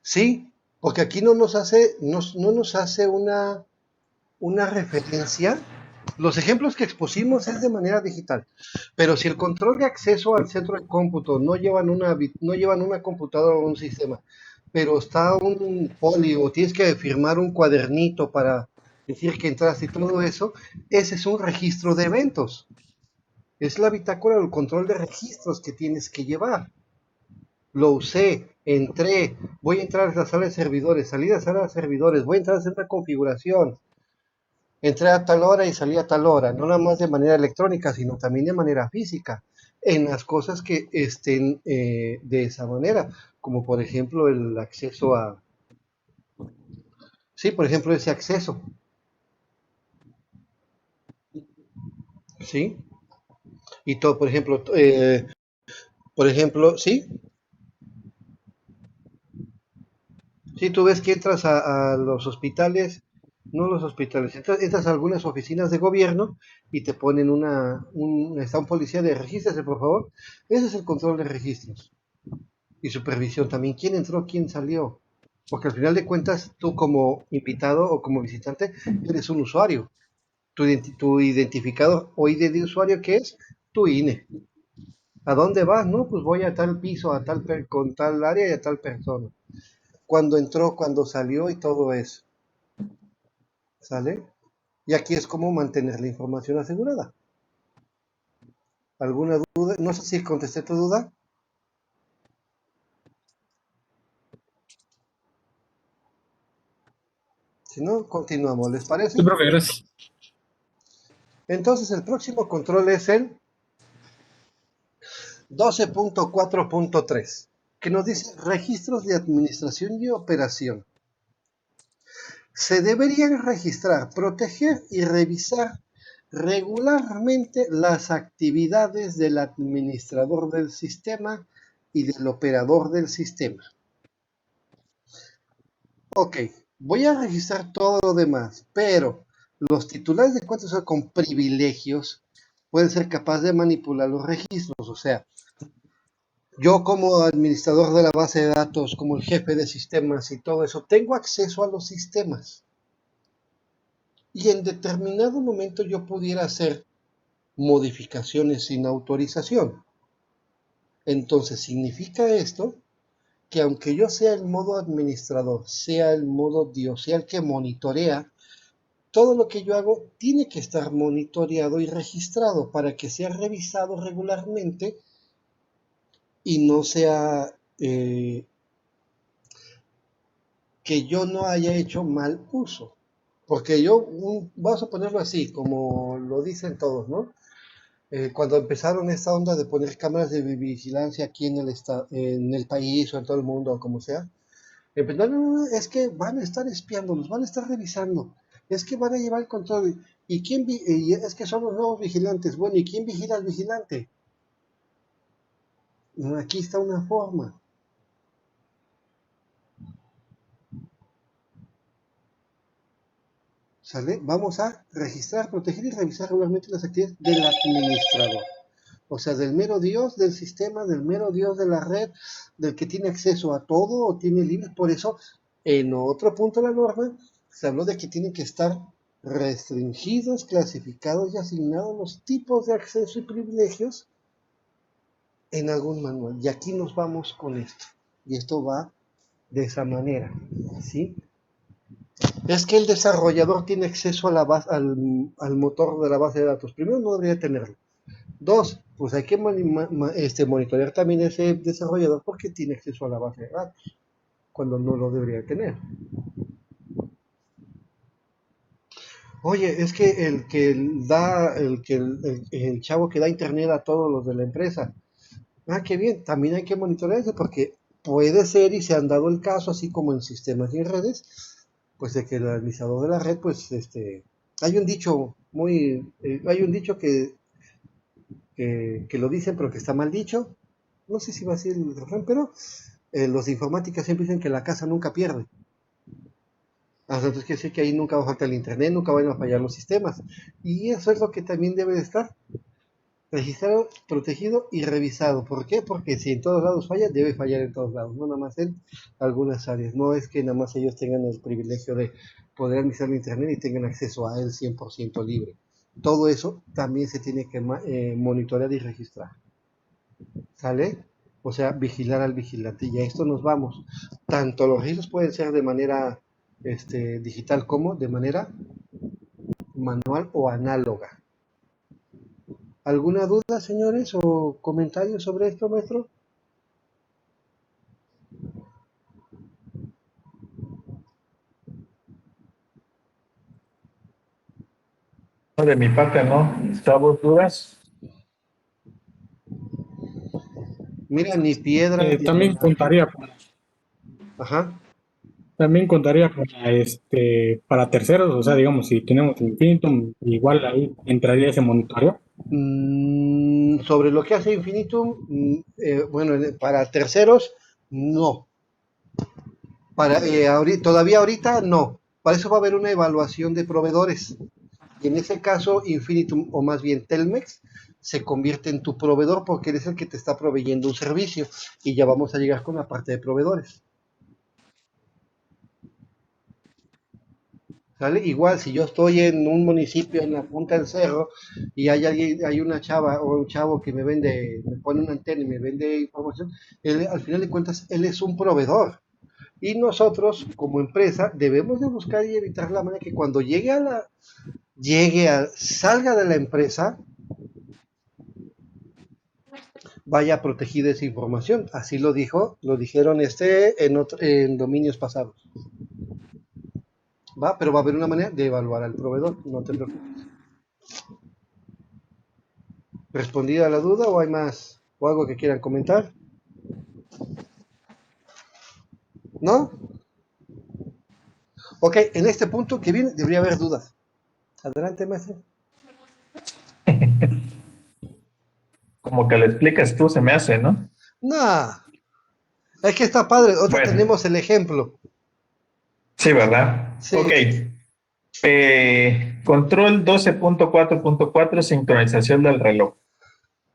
Sí, porque aquí no nos hace una referencia. Los ejemplos que expusimos es de manera digital, pero si el control de acceso al centro de cómputo no llevan una computadora o un sistema, pero está un poli o tienes que firmar un cuadernito para decir que entraste y todo eso, ese es un registro de eventos. Es la bitácora o el control de registros que tienes que llevar. Lo usé, entré, voy a entrar a la sala de servidores, salí de la sala de servidores, voy a entrar a hacer una configuración, entré a tal hora y salí a tal hora, no nada más de manera electrónica, sino también de manera física, en las cosas que estén de esa manera, como por ejemplo el acceso sí, por ejemplo ese acceso, ¿sí? Y todo, por ejemplo, sí, sí, tú ves que entras a los hospitales, no los hospitales, entras a algunas oficinas de gobierno y te ponen está un policía de regístrese, por favor. Ese es el control de registros y supervisión también. ¿Quién entró, quién salió? Porque al final de cuentas, tú como invitado o como visitante, eres un usuario. Tu identificador o ID de usuario, ¿qué es? Tu INE. ¿A dónde vas? No, pues voy a tal piso, con tal área y a tal persona. Cuando entró, cuando salió y todo eso. ¿Sale? Y aquí es como mantener la información asegurada. ¿Alguna duda? No sé si contesté tu duda. Si no, continuamos. ¿Les Sí, parece? profe, gracias. Entonces el próximo control es el 12.4.3, que nos dice registros de administración y operación. Se deberían registrar, proteger y revisar regularmente las actividades del administrador del sistema y del operador del sistema. Ok, voy a registrar todo lo demás, pero los titulares de cuentas con privilegios pueden ser capaces de manipular los registros. O sea, yo como administrador de la base de datos, como el jefe de sistemas y todo eso, tengo acceso a los sistemas. Y en determinado momento yo pudiera hacer modificaciones sin autorización. Entonces, significa esto que aunque yo sea el modo administrador, sea el modo Dios, sea el que monitorea, todo lo que yo hago tiene que estar monitoreado y registrado para que sea revisado regularmente y no sea que yo no haya hecho mal uso. Porque yo, vamos a ponerlo así, como lo dicen todos, ¿no? Cuando empezaron esta onda de poner cámaras de vigilancia aquí en el país o en todo el mundo o como sea, no, es que van a estar espiándonos, van a estar revisando, es que van a llevar el control. Y es que son los nuevos vigilantes. Bueno, ¿y quién vigila al vigilante? Aquí está una forma. ¿Sale? Vamos a registrar, proteger y revisar regularmente las actividades del administrador. O sea, del mero Dios del sistema, del mero Dios de la red, del que tiene acceso a todo o tiene libre. Por eso, en otro punto de la norma, se habló de que tienen que estar restringidos, clasificados y asignados los tipos de acceso y privilegios en algún manual. Y aquí nos vamos con esto. Y esto va de esa manera, ¿sí? Es que el desarrollador tiene acceso a al motor de la base de datos. Primero, no debería tenerlo. Dos, pues hay que monitorear también ese desarrollador porque tiene acceso a la base de datos, cuando no lo debería tener. Oye, es que el chavo que da internet a todos los de la empresa. Ah, qué bien, también hay que monitorear eso porque puede ser, y se han dado el caso, así como en sistemas y en redes, pues de que el administrador de la red, pues hay un dicho que lo dicen, pero que está mal dicho. No sé si va a ser el refrán, pero los de informática siempre dicen que la casa nunca pierde. Entonces quiere decir que ahí nunca va a faltar el internet, nunca van a fallar los sistemas. Y eso es lo que también debe de estar registrado, protegido y revisado. ¿Por qué? Porque si en todos lados falla, debe fallar en todos lados, no nada más en algunas áreas. No es que nada más ellos tengan el privilegio de poder administrar el internet y tengan acceso a él 100% libre. Todo eso también se tiene que monitorear y registrar. ¿Sale? O sea, vigilar al vigilante. Y a esto nos vamos. Tanto los registros pueden ser de manera digital como de manera manual o análoga. ¿Alguna duda, señores, o comentarios sobre esto, maestro? De mi parte, ¿no? ¿Sabos dudas? Mira, ni piedra. También contaría, Ajá. también contaría para terceros, o sea, digamos, si tenemos Infinitum, igual ahí entraría ese monitoreo. Sobre lo que hace Infinitum, bueno, para terceros, no. Todavía ahorita, no. Para eso va a haber una evaluación de proveedores. Y en ese caso, Infinitum, o más bien Telmex, se convierte en tu proveedor porque eres el que te está proveyendo un servicio. Y ya vamos a llegar con la parte de proveedores. ¿Sale? Igual, si yo estoy en un municipio en la punta del cerro y hay una chava o un chavo que me pone una antena y me vende información, al final de cuentas, él es un proveedor. Y nosotros, como empresa, debemos de buscar y evitar la manera que cuando salga de la empresa, vaya protegida esa información. Así lo dijeron en dominios pasados. Pero va a haber una manera de evaluar al proveedor, no te preocupes. ¿Respondida la duda o hay más? ¿O algo que quieran comentar? ¿No? Ok, en este punto que viene debería haber dudas. Adelante, maestro. Como que lo explicas tú, se me hace, ¿no? No, es que está padre. Otra Bueno. tenemos el ejemplo. Sí, ¿verdad? Sí. Ok. Control 12.4.4, sincronización del reloj.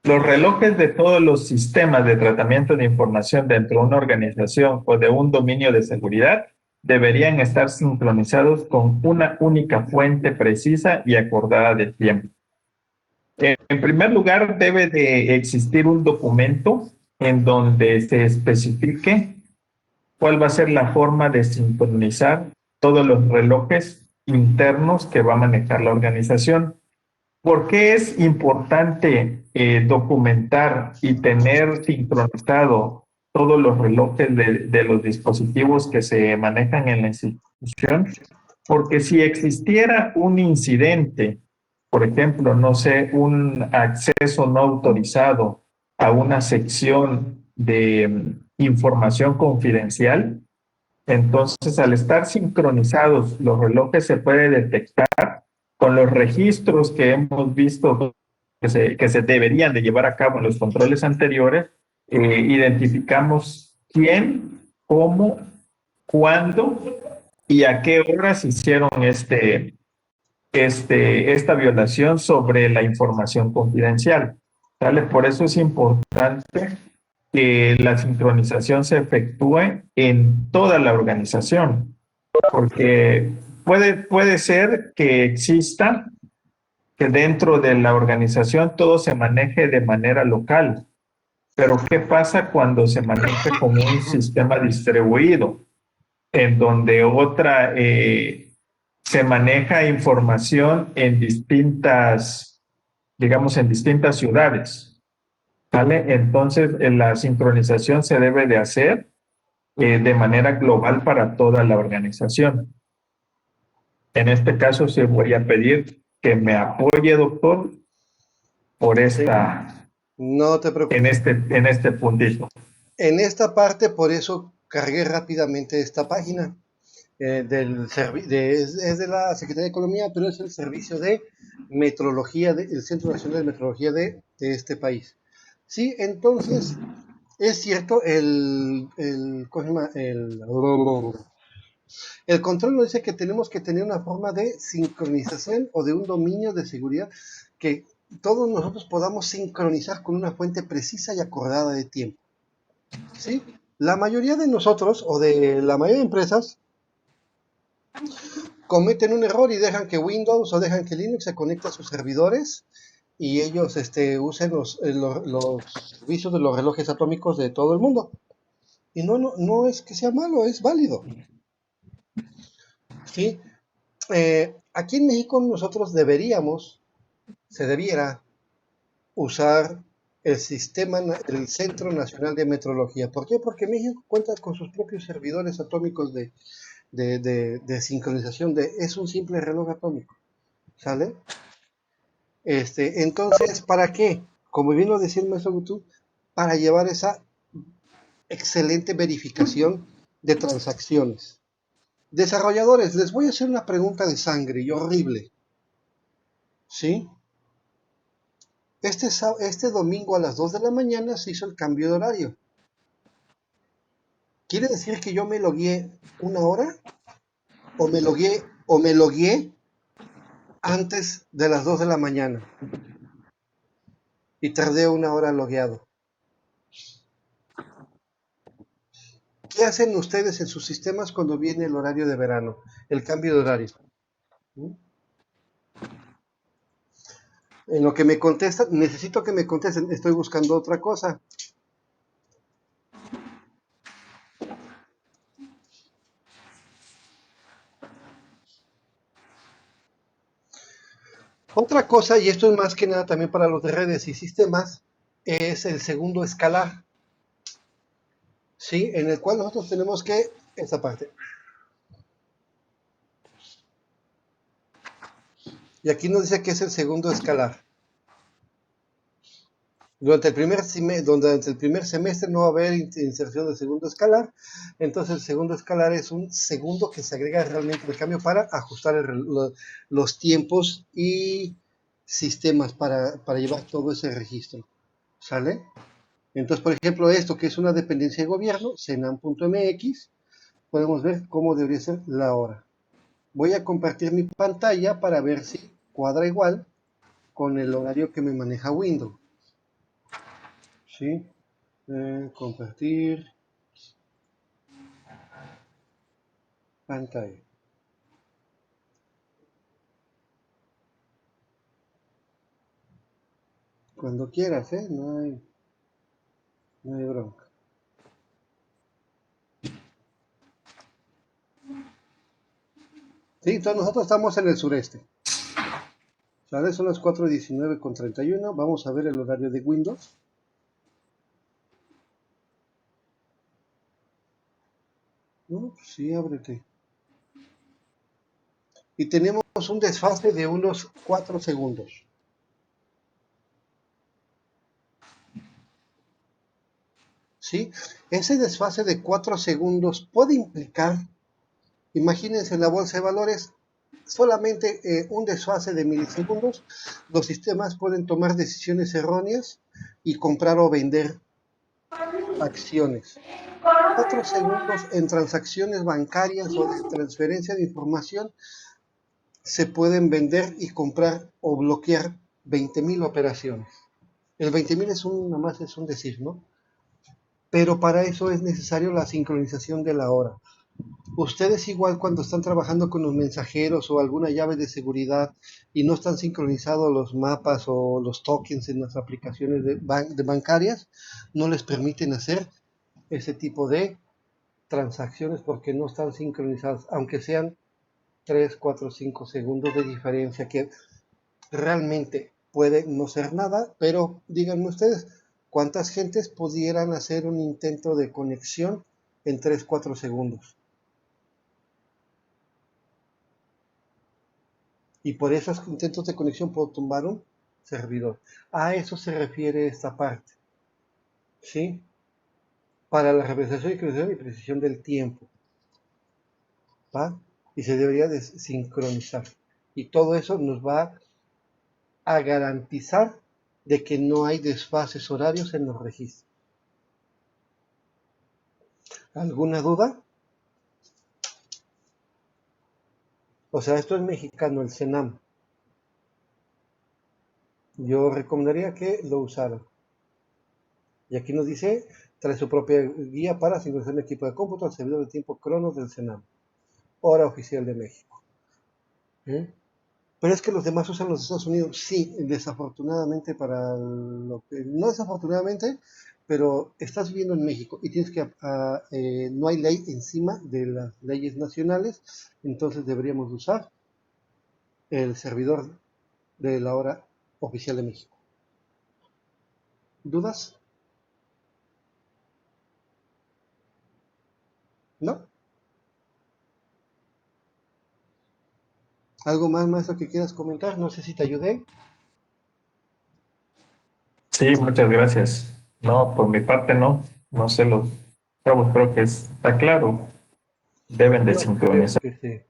Los relojes de todos los sistemas de tratamiento de información dentro de una organización o de un dominio de seguridad deberían estar sincronizados con una única fuente precisa y acordada de tiempo. En primer lugar, debe de existir un documento en donde se especifique cuál va a ser la forma de sincronizar todos los relojes internos que va a manejar la organización. ¿Por qué es importante documentar y tener sincronizado todos los relojes de los dispositivos que se manejan en la institución, porque si existiera un incidente, por ejemplo, no sé, un acceso no autorizado a una sección de información confidencial, entonces al estar sincronizados los relojes se puede detectar con los registros que hemos visto que se deberían de llevar a cabo en los controles anteriores, identificamos quién, cómo, cuándo y a qué horas hicieron esta violación sobre la información confidencial. ¿Sale? Por eso es importante que la sincronización se efectúe en toda la organización, porque puede ser que exista que dentro de la organización todo se maneje de manera local, pero ¿qué pasa cuando se maneja como un sistema distribuido, en donde se maneja información en digamos, en distintas ciudades? ¿Vale? Entonces, la sincronización se debe de hacer de manera global para toda la organización. En este caso, sí voy a pedir que me apoye, doctor, por No te preocupes. en este puntito. En esta parte, por eso cargué rápidamente esta página. Es de la Secretaría de Economía, pero es el servicio de metrología, el Centro Nacional de Metrología de este país. Sí, entonces, es cierto, ¿cómo se llama? El control nos dice que tenemos que tener una forma de sincronización o de un dominio de seguridad que todos nosotros podamos sincronizar con una fuente precisa y acordada de tiempo. ¿Sí? La mayoría de nosotros, o de la mayoría de empresas, cometen un error y dejan que Windows o dejan que Linux se conecte a sus servidores y ellos usen los servicios de los relojes atómicos de todo el mundo. Y no es que sea malo, es válido. ¿Sí? Aquí en México nosotros se debiera usar el Centro Nacional de Metrología. ¿Por qué? Porque México cuenta con sus propios servidores atómicos de sincronización es un simple reloj atómico, ¿sale? Entonces, ¿para qué? Como bien lo decía el maestro Gutu, para llevar esa excelente verificación de transacciones. Desarrolladores, les voy a hacer una pregunta de sangre y horrible, ¿sí? Este domingo a las 2 de la mañana se hizo el cambio de horario. ¿Quiere decir que yo me logueé una hora? ¿O me logueé antes de las 2 de la mañana? Y tardé una hora logueado. ¿Qué hacen ustedes en sus sistemas cuando viene el horario de verano? El cambio de horario. En lo que me contestan, necesito que me contesten, estoy buscando otra cosa. Otra cosa, y esto es más que nada también para los de redes y sistemas, es el segundo escalar, ¿sí? En el cual nosotros tenemos esta parte. Y aquí nos dice que es el segundo escalar. Durante el primer semestre no va a haber inserción del segundo escalar, entonces el segundo escalar es un segundo que se agrega realmente al cambio para ajustar los tiempos y sistemas para llevar todo ese registro, ¿sale? Entonces, por ejemplo, esto que es una dependencia de gobierno, Senam.mx, podemos ver cómo debería ser la hora. Voy a compartir mi pantalla para ver si cuadra igual con el horario que me maneja Windows. ¿Sí? Compartir pantalla. Cuando quieras, no hay bronca. Sí, entonces nosotros estamos en el sureste. ¿Sabes? Son las 4:19:31. Vamos a ver el horario de Windows. Sí, ábrete. Y tenemos un desfase de unos 4 segundos. ¿Sí? Ese desfase de 4 segundos puede implicar, imagínense en la bolsa de valores, solamente un desfase de milisegundos, los sistemas pueden tomar decisiones erróneas y comprar o vender acciones. 4 segundos en transacciones bancarias o de transferencia de información se pueden vender y comprar o bloquear 20.000 operaciones. El 20.000 nada más es un decir, ¿no? Pero para eso es necesario la sincronización de la hora. Ustedes igual cuando están trabajando con los mensajeros o alguna llave de seguridad y no están sincronizados los mapas o los tokens en las aplicaciones de bancarias, no les permiten hacer ese tipo de transacciones porque no están sincronizadas, aunque sean 3, 4, 5 segundos de diferencia, que realmente puede no ser nada, pero díganme ustedes, ¿cuántas gentes pudieran hacer un intento de conexión en 3, 4 segundos? Y por esos intentos de conexión puedo tumbar un servidor. A eso se refiere esta parte, ¿sí? Para la representación y precisión del tiempo, ¿va? Y se debería de sincronizar. Y todo eso nos va a garantizar de que no hay desfases horarios en los registros. ¿Alguna duda? O sea, esto es mexicano, el CENAM. Yo recomendaría que lo usaran. Y aquí nos dice, trae su propia guía para sincronizar el equipo de cómputo al servidor de tiempo Cronos del CENAM. Hora oficial de México. ¿Eh? Pero es que los demás usan los Estados Unidos. Sí, desafortunadamente para lo que... No desafortunadamente, pero estás viviendo en México y tienes que... no hay ley encima de las leyes nacionales, entonces deberíamos usar el servidor de la hora oficial de México. ¿Dudas? ¿No? ¿Algo más, maestro, que quieras comentar? No sé si te ayudé. Sí, muchas gracias. No, por mi parte no. No sé los cabos, creo que está claro. Deben de Yo creo sincronizar. que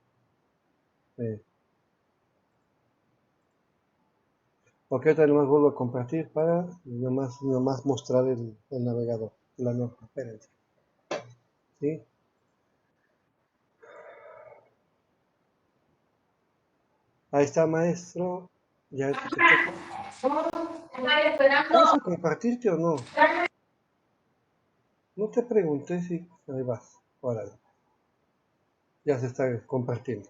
sí. Ok, ahorita nomás vuelvo a compartir para nomás mostrar el navegador, la nota. Espérense. ¿Sí? Ahí está, maestro. Ya te toca. ¿Vas a compartirte o no? No te pregunté si... Ahí vas. Órale. Ya se está compartiendo.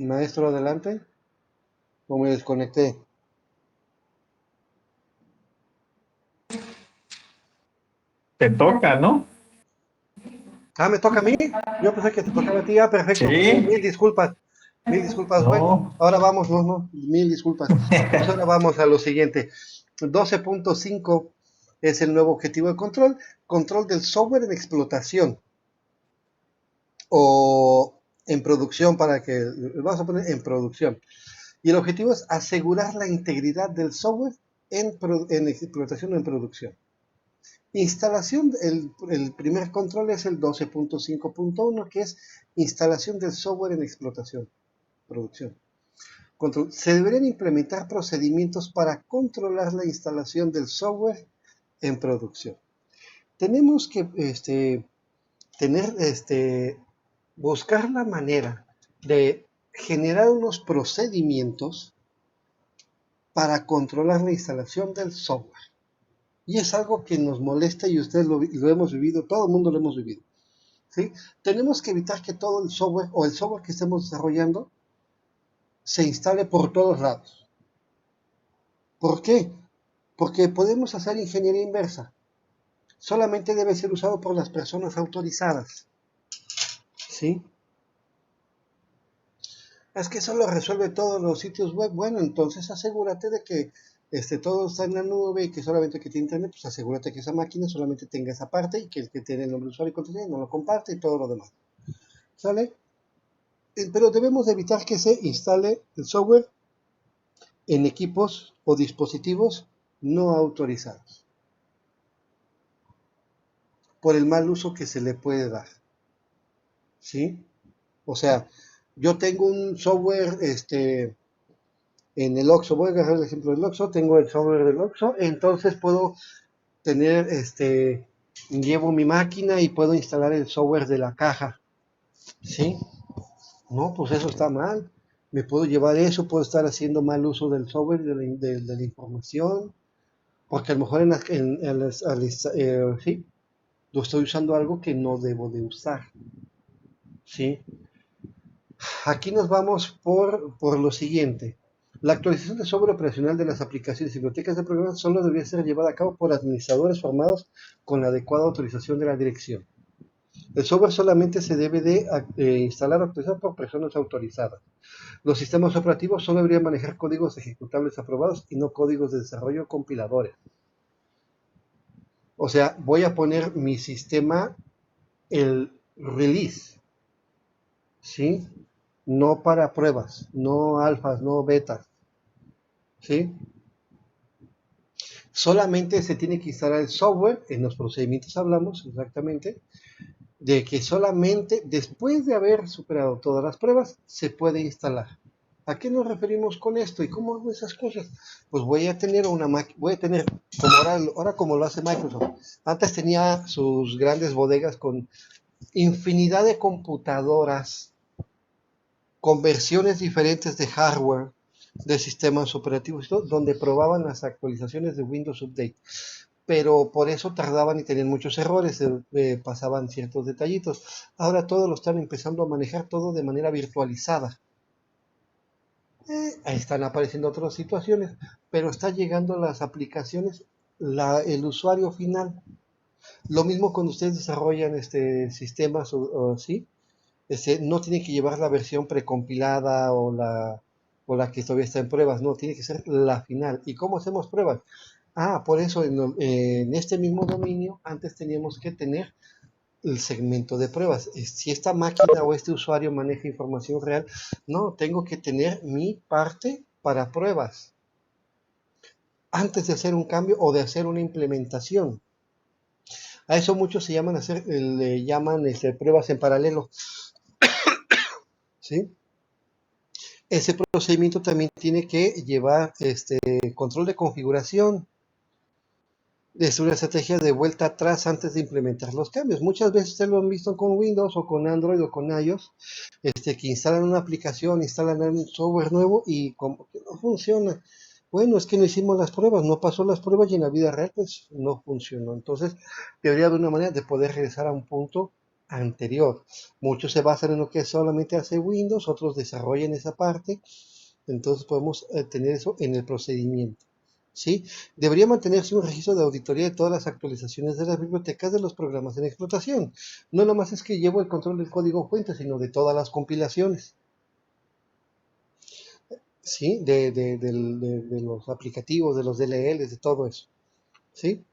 Maestro, adelante. ¿O me desconecté? Te toca, ¿no? Ah, ¿me toca a mí? Yo pensé que te tocaba a ti. Ah, perfecto. Sí, Mil disculpas. Mil disculpas. Bueno, no. ahora vamos. No. Mil disculpas. Pues ahora vamos a lo siguiente. 12.5 es el nuevo objetivo de control. Control del software en explotación. O en producción para que... Vamos a poner en producción. Y el objetivo es asegurar la integridad del software en explotación o en producción. Instalación, el primer control es el 12.5.1, que es instalación del software en explotación, producción. Se deberían implementar procedimientos para controlar la instalación del software en producción. Tenemos que buscar la manera de generar unos procedimientos para controlar la instalación del software. Y es algo que nos molesta y ustedes lo hemos vivido, todo el mundo lo hemos vivido. ¿sí? Tenemos que evitar que todo el software o el software que estemos desarrollando se instale por todos lados. ¿Por qué? Porque podemos hacer ingeniería inversa. Solamente debe ser usado por las personas autorizadas. ¿Sí? Es que eso lo resuelve todos los sitios web. Bueno, entonces asegúrate de que todo está en la nube y que solamente el que tiene internet, pues asegúrate que esa máquina solamente tenga esa parte y que el que tiene el nombre de usuario y contraseña no lo comparte y todo lo demás. ¿Sale? Pero debemos de evitar que se instale el software en equipos o dispositivos no autorizados por el mal uso que se le puede dar. ¿Sí? O sea, yo tengo un software en el Oxxo, voy a agarrar el ejemplo del Oxxo, tengo el software del Oxxo, entonces puedo tener, llevo mi máquina y puedo instalar el software de la caja, ¿sí? No, pues eso está mal, me puedo llevar eso, puedo estar haciendo mal uso del software, de la información, porque a lo mejor sí, lo estoy usando algo que no debo de usar, ¿sí? Aquí nos vamos por lo siguiente. La actualización del software operacional de las aplicaciones y bibliotecas de programas solo debería ser llevada a cabo por administradores formados con la adecuada autorización de la dirección. El software solamente se debe de instalar o actualizar por personas autorizadas. Los sistemas operativos solo deberían manejar códigos ejecutables aprobados y no códigos de desarrollo compiladores. O sea, voy a poner mi sistema, el release, ¿sí? No para pruebas, no alfas, no betas, ¿sí? Solamente se tiene que instalar el software, en los procedimientos hablamos exactamente, de que solamente después de haber superado todas las pruebas se puede instalar. ¿A qué nos referimos con esto y cómo hago esas cosas? Pues voy a tener como ahora como lo hace Microsoft. Antes tenía sus grandes bodegas con infinidad de computadoras, con versiones diferentes de hardware, de sistemas operativos, donde probaban las actualizaciones de Windows Update. Pero por eso tardaban y tenían muchos errores, pasaban ciertos detallitos. Ahora todo lo están empezando a manejar todo de manera virtualizada. Ahí están apareciendo otras situaciones, pero está llegando las aplicaciones, el usuario final. Lo mismo cuando ustedes desarrollan sistemas ¿sí? No tiene que llevar la versión precompilada o la que todavía está en pruebas, no, tiene que ser la final. ¿Y cómo hacemos pruebas? Por eso en este mismo dominio antes teníamos que tener el segmento de pruebas. Si esta máquina o este usuario maneja información real, no, tengo que tener mi parte para pruebas antes de hacer un cambio o de hacer una implementación. A eso muchos le llaman pruebas en paralelo, ¿sí? Ese procedimiento también tiene que llevar control de configuración. Es una estrategia de vuelta atrás antes de implementar los cambios. Muchas veces ustedes lo han visto con Windows o con Android o con iOS, que instalan una aplicación, instalan un software nuevo y como que no funciona. Bueno, es que no hicimos las pruebas, no pasó las pruebas y en la vida real pues no funcionó. Entonces, debería haber una manera de poder regresar a un punto anterior. Muchos se basan en lo que solamente hace Windows, otros desarrollan esa parte. Entonces podemos tener eso en el procedimiento. ¿Sí? Debería mantenerse un registro de auditoría de todas las actualizaciones de las bibliotecas de los programas en explotación. No nomás es que llevo el control del código fuente, sino de todas las compilaciones. ¿Sí? De los aplicativos, de los DLLs, de todo eso. ¿Sí?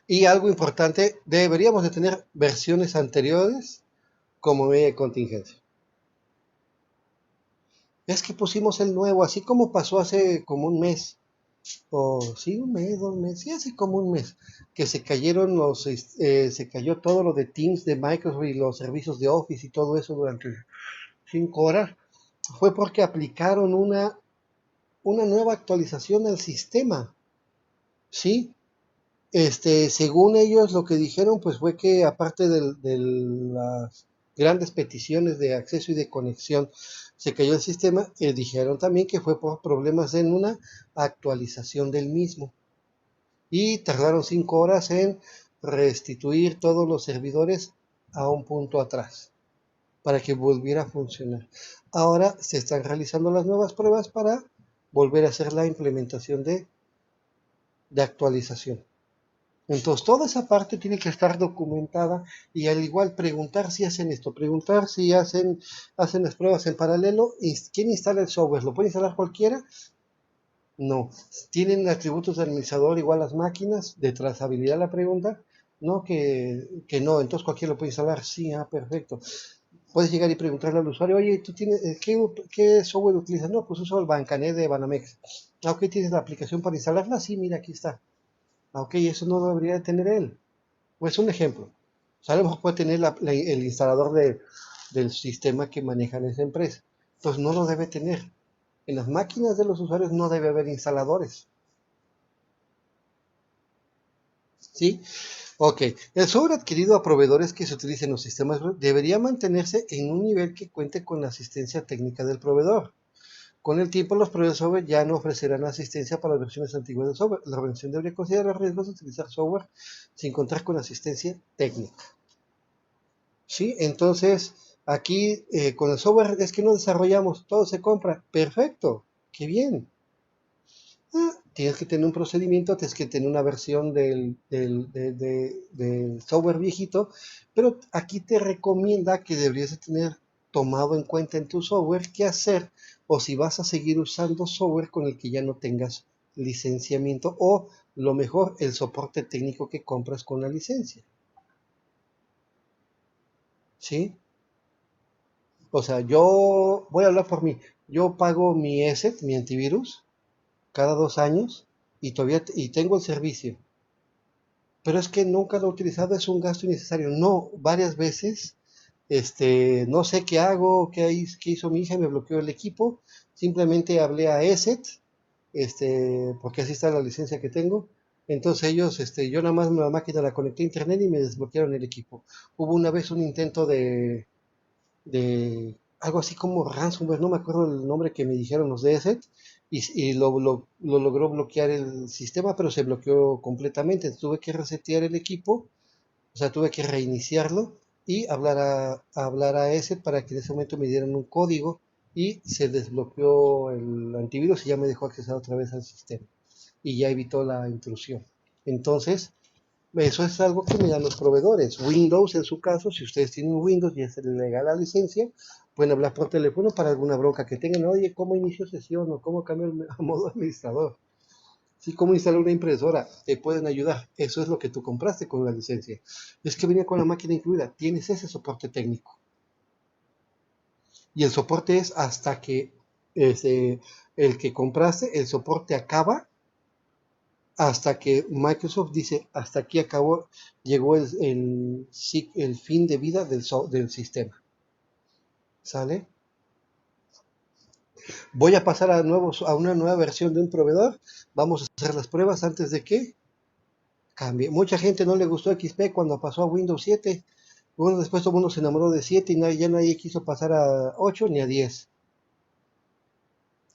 Y algo importante, deberíamos de tener versiones anteriores como medida de contingencia. Es que pusimos el nuevo, así como pasó hace como un mes. Sí, un mes, 2 meses, sí, hace como un mes, que se cayeron se cayó todo lo de Teams de Microsoft y los servicios de Office y todo eso durante 5 horas, fue porque aplicaron una nueva actualización al sistema, ¿sí? Según ellos lo que dijeron, pues fue que aparte de las grandes peticiones de acceso y de conexión, se cayó el sistema, dijeron también que fue por problemas en una actualización del mismo. Y tardaron 5 horas en restituir todos los servidores a un punto atrás para que volviera a funcionar. Ahora se están realizando las nuevas pruebas para volver a hacer la implementación de actualización. Entonces, toda esa parte tiene que estar documentada y al igual preguntar si hacen esto, preguntar si hacen las pruebas en paralelo. ¿Quién instala el software? ¿Lo puede instalar cualquiera? No. ¿Tienen atributos de administrador igual las máquinas? ¿De trazabilidad la pregunta? No, que no, entonces cualquiera lo puede instalar. Sí, perfecto. Puedes llegar y preguntarle al usuario, oye, ¿tú tienes qué software utilizas? No, pues uso el Bancanet de Banamex. Ok, ¿tienes la aplicación para instalarla? Sí, mira, aquí está. Ok, eso no lo debería de tener él. Pues un ejemplo. O sea, a lo mejor puede tener el instalador del sistema que maneja esa empresa. Entonces no lo debe tener. En las máquinas de los usuarios no debe haber instaladores. ¿Sí? Ok. El software adquirido a proveedores que se utilicen en los sistemas debería mantenerse en un nivel que cuente con la asistencia técnica del proveedor. Con el tiempo, los proveedores de software ya no ofrecerán asistencia para las versiones antiguas del software. La organización debería considerar los riesgos de utilizar software sin contar con asistencia técnica. ¿Sí? Entonces, aquí con el software es que no desarrollamos, todo se compra. Perfecto, qué bien. Tienes que tener un procedimiento, tienes que tener una versión del software viejito, pero aquí te recomienda que deberías tener tomado en cuenta en tu software qué hacer o si vas a seguir usando software con el que ya no tengas licenciamiento o lo mejor, el soporte técnico que compras con la licencia. ¿Sí? O sea, yo voy a hablar por mí. Yo pago mi ESET, mi antivirus, cada 2 años y todavía tengo el servicio. Pero es que nunca lo he utilizado, es un gasto innecesario. No, varias veces, no sé qué hago, qué hizo mi hija, me bloqueó el equipo. Simplemente hablé a ESET, porque así está la licencia que tengo. Entonces ellos, yo nada más la máquina la conecté a internet y me desbloquearon el equipo. Hubo una vez un intento de algo así como ransomware, no me acuerdo el nombre que me dijeron los de ESET, y lo logró bloquear el sistema, pero se bloqueó completamente. Tuve que resetear el equipo, o sea, tuve que reiniciarlo y hablar a ESET para que en ese momento me dieran un código y se desbloqueó el antivirus y ya me dejó accesar otra vez al sistema y ya evitó la intrusión. Entonces, eso es algo que me dan los proveedores. Windows, en su caso, si ustedes tienen Windows y es legal la licencia, pueden hablar por teléfono para alguna bronca que tengan. Oye, ¿cómo inicio sesión o cómo cambio a modo administrador? Sí, ¿cómo instalar una impresora? Te pueden ayudar. Eso es lo que tú compraste con la licencia. Es que venía con la máquina incluida. Tienes ese soporte técnico. Y el soporte es hasta que el que compraste, el soporte acaba hasta que Microsoft dice, hasta aquí acabó, llegó el fin de vida del sistema. ¿Sale? Voy a pasar a una nueva versión de un proveedor. Vamos a hacer las pruebas antes de que cambie. Mucha gente no le gustó XP cuando pasó a Windows 7. Bueno, después todo el mundo se enamoró de 7 y ya nadie quiso pasar a 8 ni a 10.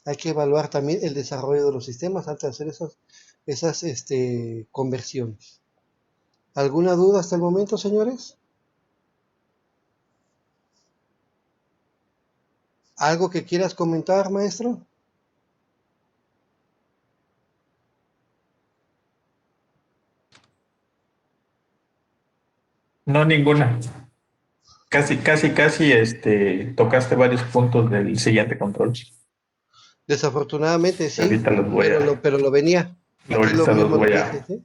Hay que evaluar también el desarrollo de los sistemas antes de hacer esas conversiones. ¿Alguna duda hasta el momento, señores? ¿Algo que quieras comentar, maestro? No, ninguna. Casi, tocaste varios puntos del siguiente control. Desafortunadamente sí, Ahorita los voy a... pero lo venía. Aquí lo Ahorita los mismo voy lo a... dije, ¿sí?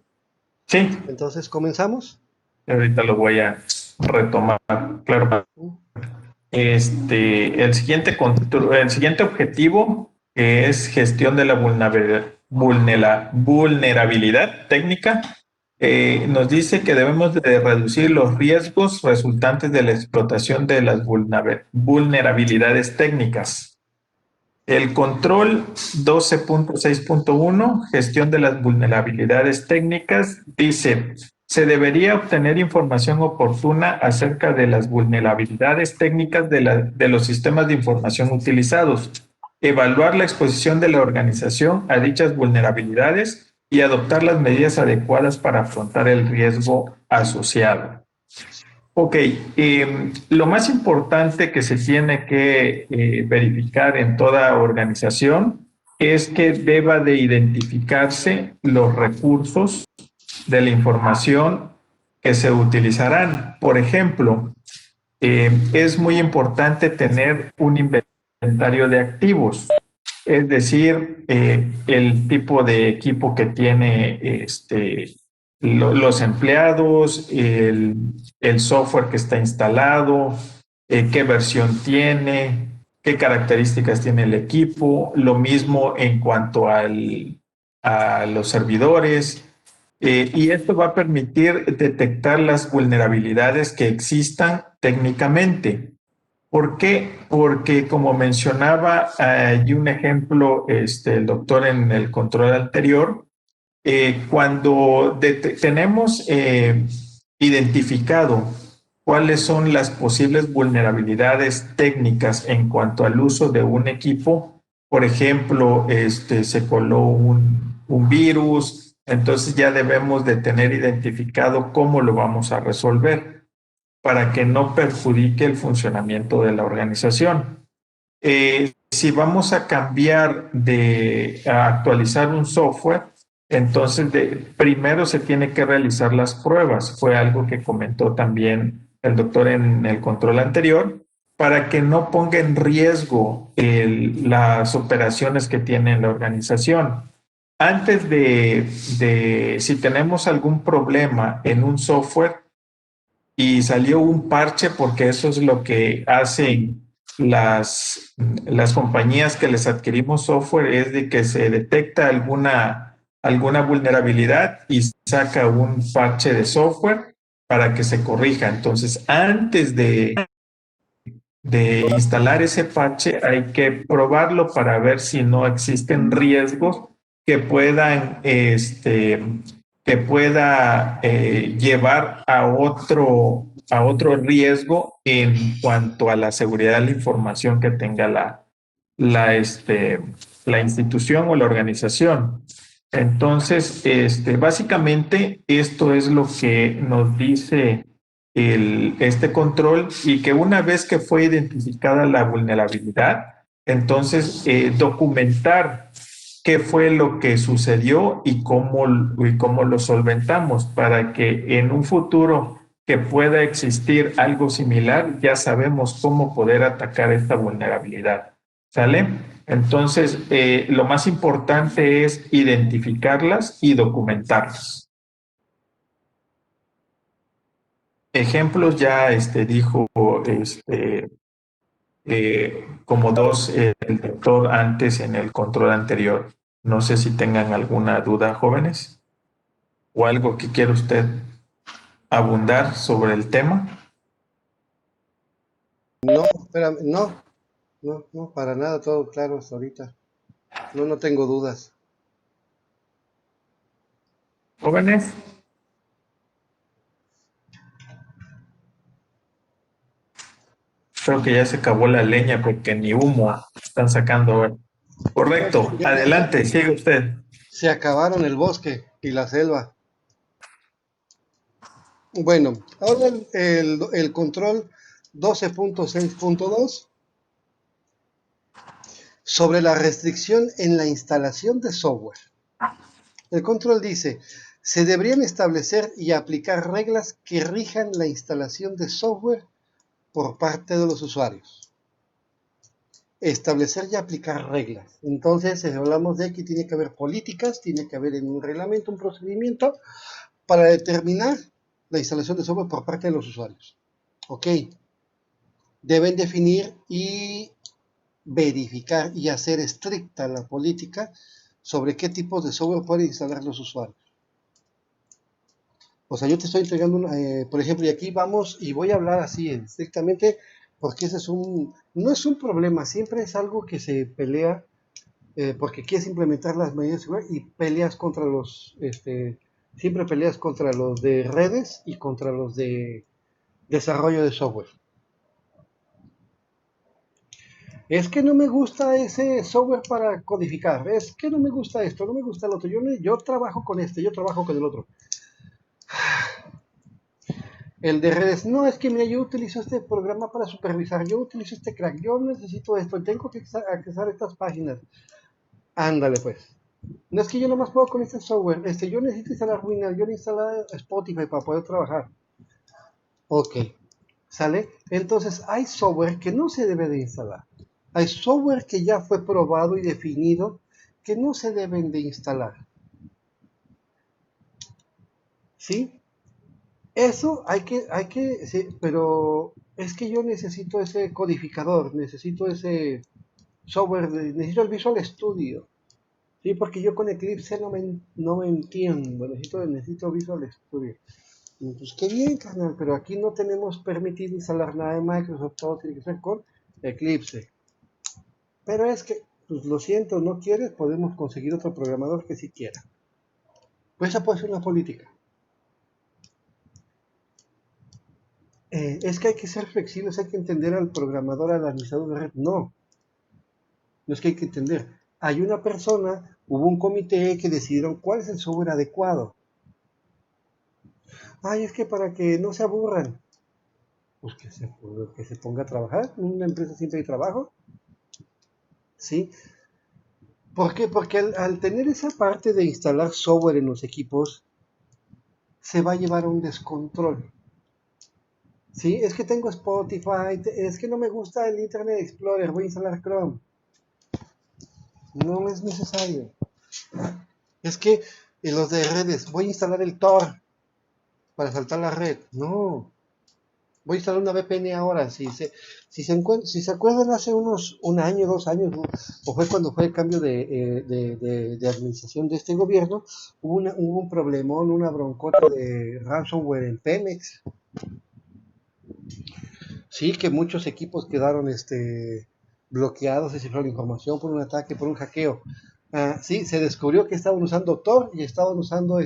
Sí, Entonces, ¿comenzamos? ahorita lo voy a retomar. Claro. El siguiente objetivo, que es gestión de la vulnerabilidad técnica, nos dice que debemos de reducir los riesgos resultantes de la explotación de las vulnerabilidades técnicas. El control 12.6.1, gestión de las vulnerabilidades técnicas, dice: se debería obtener información oportuna acerca de las vulnerabilidades técnicas de los sistemas de información utilizados, evaluar la exposición de la organización a dichas vulnerabilidades y adoptar las medidas adecuadas para afrontar el riesgo asociado. Ok, lo más importante que se tiene que verificar en toda organización es que deba de identificarse los recursos de la información que se utilizarán. Por ejemplo, es muy importante tener un inventario de activos, es decir, el tipo de equipo que tiene los empleados, el software que está instalado, qué versión tiene, qué características tiene el equipo, lo mismo en cuanto a los servidores. Y esto va a permitir detectar las vulnerabilidades que existan técnicamente. ¿Por qué? Porque como mencionaba, hay un ejemplo, el doctor en el control anterior, cuando tenemos identificado cuáles son las posibles vulnerabilidades técnicas en cuanto al uso de un equipo, por ejemplo, se coló un virus, entonces ya debemos de tener identificado cómo lo vamos a resolver para que no perjudique el funcionamiento de la organización. Si vamos a cambiar a actualizar un software, entonces primero se tiene que realizar las pruebas. Fue algo que comentó también el doctor en el control anterior, para que no ponga en riesgo las operaciones que tiene la organización. Antes si tenemos algún problema en un software, y salió un parche porque eso es lo que hacen las compañías que les adquirimos software, es de que se detecta alguna vulnerabilidad y saca un parche de software para que se corrija. Entonces, antes de instalar ese parche hay que probarlo para ver si no existen riesgos que puedan que pueda llevar a otro riesgo en cuanto a la seguridad de la información que tenga la institución o la organización. Entonces, básicamente esto es lo que nos dice este control, y que una vez que fue identificada la vulnerabilidad, entonces documentar qué fue lo que sucedió y cómo lo solventamos, para que en un futuro que pueda existir algo similar, ya sabemos cómo poder atacar esta vulnerabilidad. ¿Sale? Entonces, lo más importante es identificarlas y documentarlas. Ejemplos ya dijo como dos el doctor antes en el control anterior. No sé si tengan alguna duda, jóvenes, o algo que quiera usted abundar sobre el tema. No, espérame, no, para nada, todo claro hasta ahorita. No tengo dudas. Jóvenes, creo que ya se acabó la leña porque ni humo están sacando ahora. Correcto, adelante, sigue usted. Se acabaron el bosque y la selva. Bueno, ahora el control 12.6.2 sobre la restricción en la instalación de software. El control dice, se deberían establecer y aplicar reglas que rijan la instalación de software por parte de los usuarios. Establecer y aplicar reglas. Entonces, hablamos de que tiene que haber políticas, tiene que haber un reglamento, un procedimiento para determinar la instalación de software por parte de los usuarios. Ok. Deben definir y verificar y hacer estricta la política sobre qué tipos de software pueden instalar los usuarios. O sea, yo te estoy entregando, por ejemplo, y aquí vamos, y voy a hablar así estrictamente, porque ese no es un problema, siempre es algo que se pelea, porque quieres implementar las medidas de seguridad y peleas contra siempre peleas contra los de redes y contra los de desarrollo de software. Es que no me gusta ese software para codificar, es que no me gusta esto, no me gusta el otro, yo trabajo con yo trabajo con el otro. El de redes, no, es que mira, yo utilizo este programa para supervisar, yo utilizo este crack, yo necesito esto, tengo que accesar a estas páginas. Ándale pues. No es que yo nomás puedo con este software, yo necesito instalar Windows, yo necesito instalar Spotify para poder trabajar. Ok, ¿sale? Entonces hay software que no se debe de instalar. Hay software que ya fue probado y definido que no se deben de instalar. ¿Sí? Eso sí, pero es que yo necesito ese codificador, necesito ese software, necesito el Visual Studio. Sí, porque yo con Eclipse no me entiendo, necesito Visual Studio. Pues qué bien, carnal, pero aquí no tenemos permitido instalar nada de Microsoft, todo tiene que ser con Eclipse. Pero es que, pues lo siento, no quieres, podemos conseguir otro programador que sí quiera. Pues esa puede ser una política. Es que hay que ser flexibles, hay que entender al programador, al administrador de red. No es que hay que entender. Hay una persona, hubo un comité que decidieron cuál es el software adecuado. Ay, es que para que no se aburran, pues que se ponga a trabajar. En una empresa siempre hay trabajo. ¿Sí? ¿Por qué? Porque al tener esa parte de instalar software en los equipos, se va a llevar a un descontrol. ¿Sí? Es que tengo Spotify, es que no me gusta el Internet Explorer, voy a instalar Chrome. No es necesario. Es que en los de redes, voy a instalar el Tor para saltar la red. No. Voy a instalar una VPN ahora. Si se acuerdan hace un año, 2 años, ¿no? O fue cuando fue el cambio de administración de este gobierno, hubo un problemón, una broncota de ransomware en Pemex. Sí, que muchos equipos quedaron bloqueados, se cifró la información por un ataque, por un hackeo. Sí, se descubrió que estaban usando Tor y estaban usando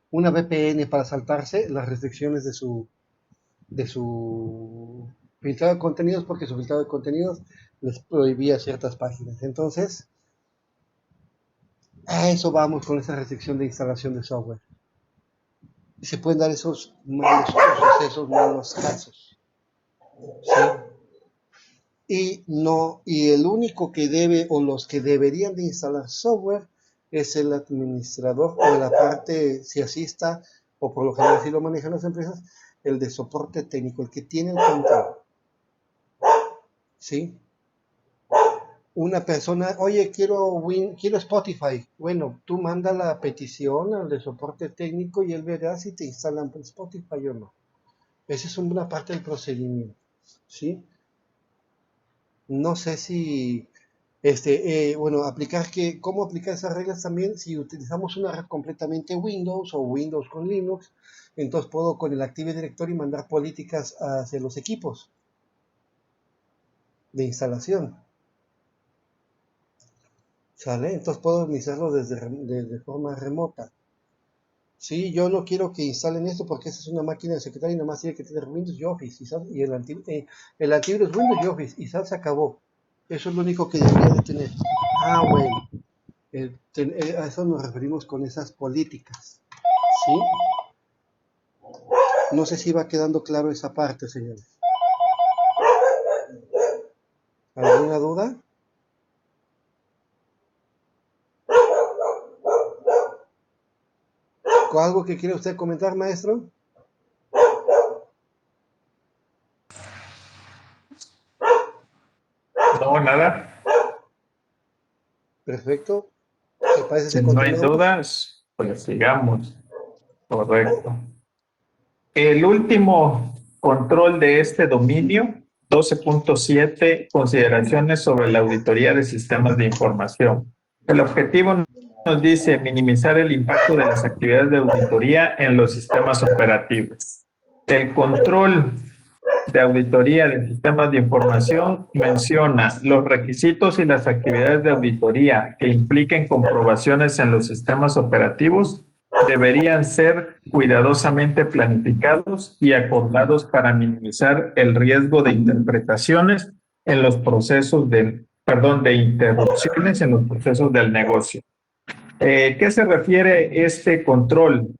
una VPN para saltarse las restricciones de su filtrado de contenidos, porque su filtrado de contenidos les prohibía ciertas páginas. Entonces, a eso vamos con esa restricción de instalación de software. Y se pueden dar esos malos usos, esos malos casos. ¿Sí? Y el único que debe, o los que deberían de instalar software, es el administrador, o la parte, si así está, o por lo general así lo manejan las empresas, el de soporte técnico, el que tiene el control. ¿Sí? Una persona, oye, quiero Spotify. Bueno, tú manda la petición al de soporte técnico y él verá si te instalan Spotify o no. Esa es una parte del procedimiento. ¿Sí? No sé si, cómo aplicar esas reglas también si utilizamos una red completamente Windows o Windows con Linux, entonces puedo con el Active Directory mandar políticas hacia los equipos de instalación. ¿Sale? Entonces puedo administrarlo desde forma remota. Sí, yo no quiero que instalen esto porque esa es una máquina de secretaria y nada más tiene que tener Windows y Office. Y el antivirus Windows y Office y se acabó. Eso es lo único que debería de tener. Bueno. A eso nos referimos con esas políticas. ¿Sí? No sé si va quedando claro esa parte, señores. ¿Alguna duda? ¿Algo que quiere usted comentar, maestro? No, nada. Perfecto. ¿Te parece Si no hay dudas, pues sigamos. Correcto. El último control de este dominio, 12.7, consideraciones sobre la auditoría de sistemas de información. El objetivo nos dice minimizar el impacto de las actividades de auditoría en los sistemas operativos. El control de auditoría de sistemas de información menciona los requisitos y las actividades de auditoría que impliquen comprobaciones en los sistemas operativos deberían ser cuidadosamente planificados y acordados para minimizar el riesgo de interpretaciones en los procesos de interrupciones en los procesos del negocio. ¿Qué se refiere este control?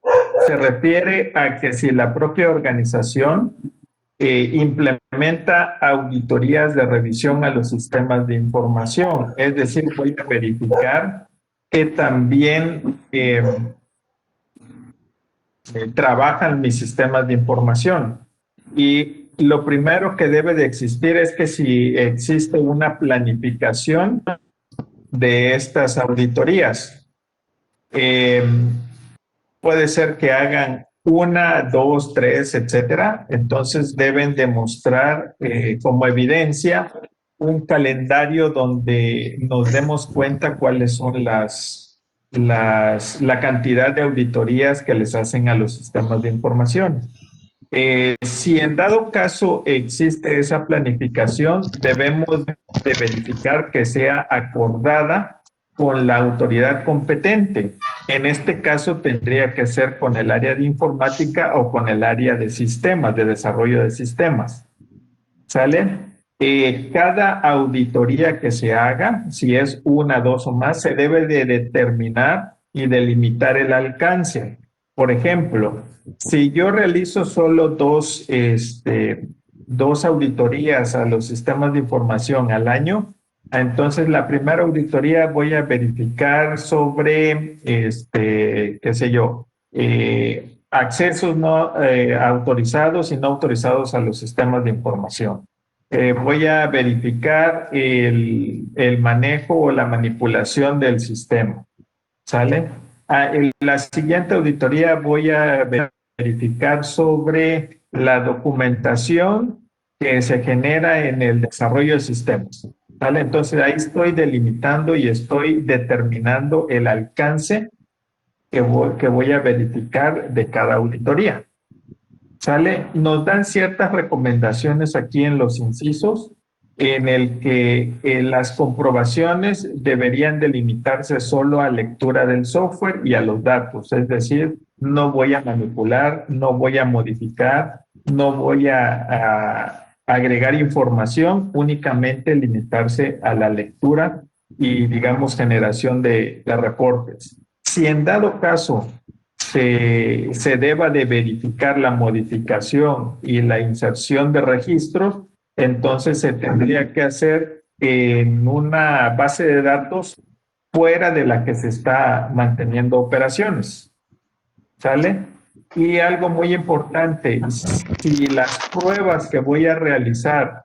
se refiere a que si la propia organización implementa auditorías de revisión a los sistemas de información. Es decir, voy a verificar que también trabajan mis sistemas de información. Y lo primero que debe de existir es que si existe una planificación de estas auditorías. Puede ser que hagan una, dos, tres, etcétera. Entonces deben demostrar como evidencia un calendario donde nos demos cuenta cuáles son la cantidad de auditorías que les hacen a los sistemas de información. Si en dado caso existe esa planificación, debemos de verificar que sea acordada con la autoridad competente. En este caso tendría que ser con el área de informática o con el área de sistemas, de desarrollo de sistemas. ¿Sale? Cada auditoría que se haga, si es una, dos o más, se debe de determinar y delimitar el alcance. Por ejemplo, si yo realizo solo dos auditorías a los sistemas de información al año, entonces la primera auditoría voy a verificar sobre, qué sé yo, accesos no autorizados y no autorizados a los sistemas de información. Voy a verificar el manejo o la manipulación del sistema. ¿Sale? En la siguiente auditoría voy a verificar sobre la documentación que se genera en el desarrollo de sistemas. ¿Vale? Entonces ahí estoy delimitando y estoy determinando el alcance que voy a verificar de cada auditoría. ¿Sale? Nos dan ciertas recomendaciones aquí en los incisos en el que las comprobaciones deberían delimitarse solo a lectura del software y a los datos. Es decir, no voy a manipular, no voy a modificar, no voy a agregar información, únicamente limitarse a la lectura y, digamos, generación de reportes. Si en dado caso se deba de verificar la modificación y la inserción de registros, entonces se tendría que hacer en una base de datos fuera de la que se está manteniendo operaciones. ¿Sale? Y algo muy importante, si las pruebas que voy a realizar,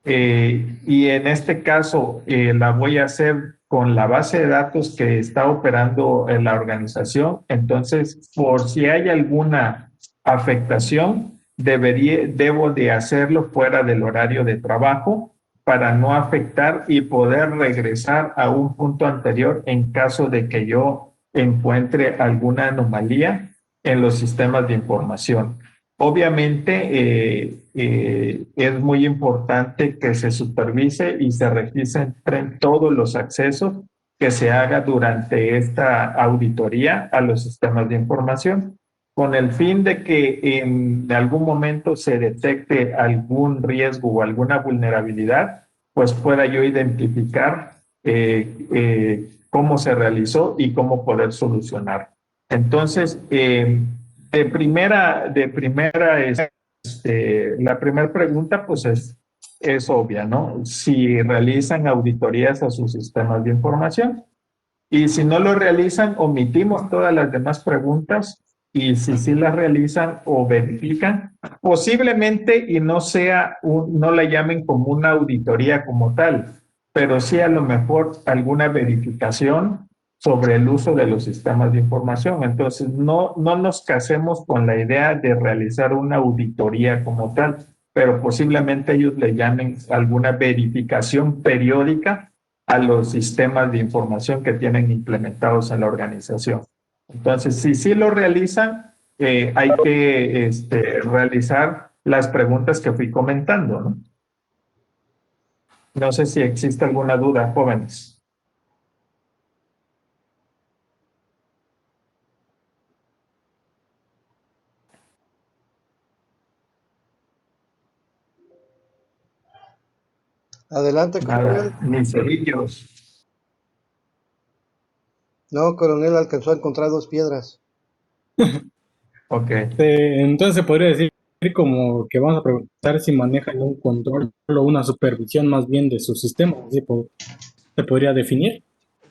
y en este caso la voy a hacer con la base de datos que está operando en la organización, entonces por si hay alguna afectación, debo de hacerlo fuera del horario de trabajo para no afectar y poder regresar a un punto anterior en caso de que yo encuentre alguna anomalía en los sistemas de información. Obviamente es muy importante que se supervise y se registren todos los accesos que se haga durante esta auditoría a los sistemas de información, con el fin de que en algún momento se detecte algún riesgo o alguna vulnerabilidad, pues pueda yo identificar cómo se realizó y cómo poder solucionar. Entonces, la primera pregunta pues es obvia, ¿no? Si realizan auditorías a sus sistemas de información, y si no lo realizan, omitimos todas las demás preguntas, y si sí las realizan o verifican, posiblemente y no la llamen como una auditoría como tal, pero sí a lo mejor alguna verificación sobre el uso de los sistemas de información. Entonces, no nos casemos con la idea de realizar una auditoría como tal, pero posiblemente ellos le llamen alguna verificación periódica a los sistemas de información que tienen implementados en la organización. Entonces, si sí lo realizan, hay que realizar las preguntas que fui comentando, ¿no? No sé si existe alguna duda, jóvenes. Adelante, coronel. Mis cerillos. No, coronel, alcanzó a encontrar 2 piedras. Ok. Entonces se podría decir como que vamos a preguntar si manejan un control o una supervisión más bien de su sistema, así se podría definir.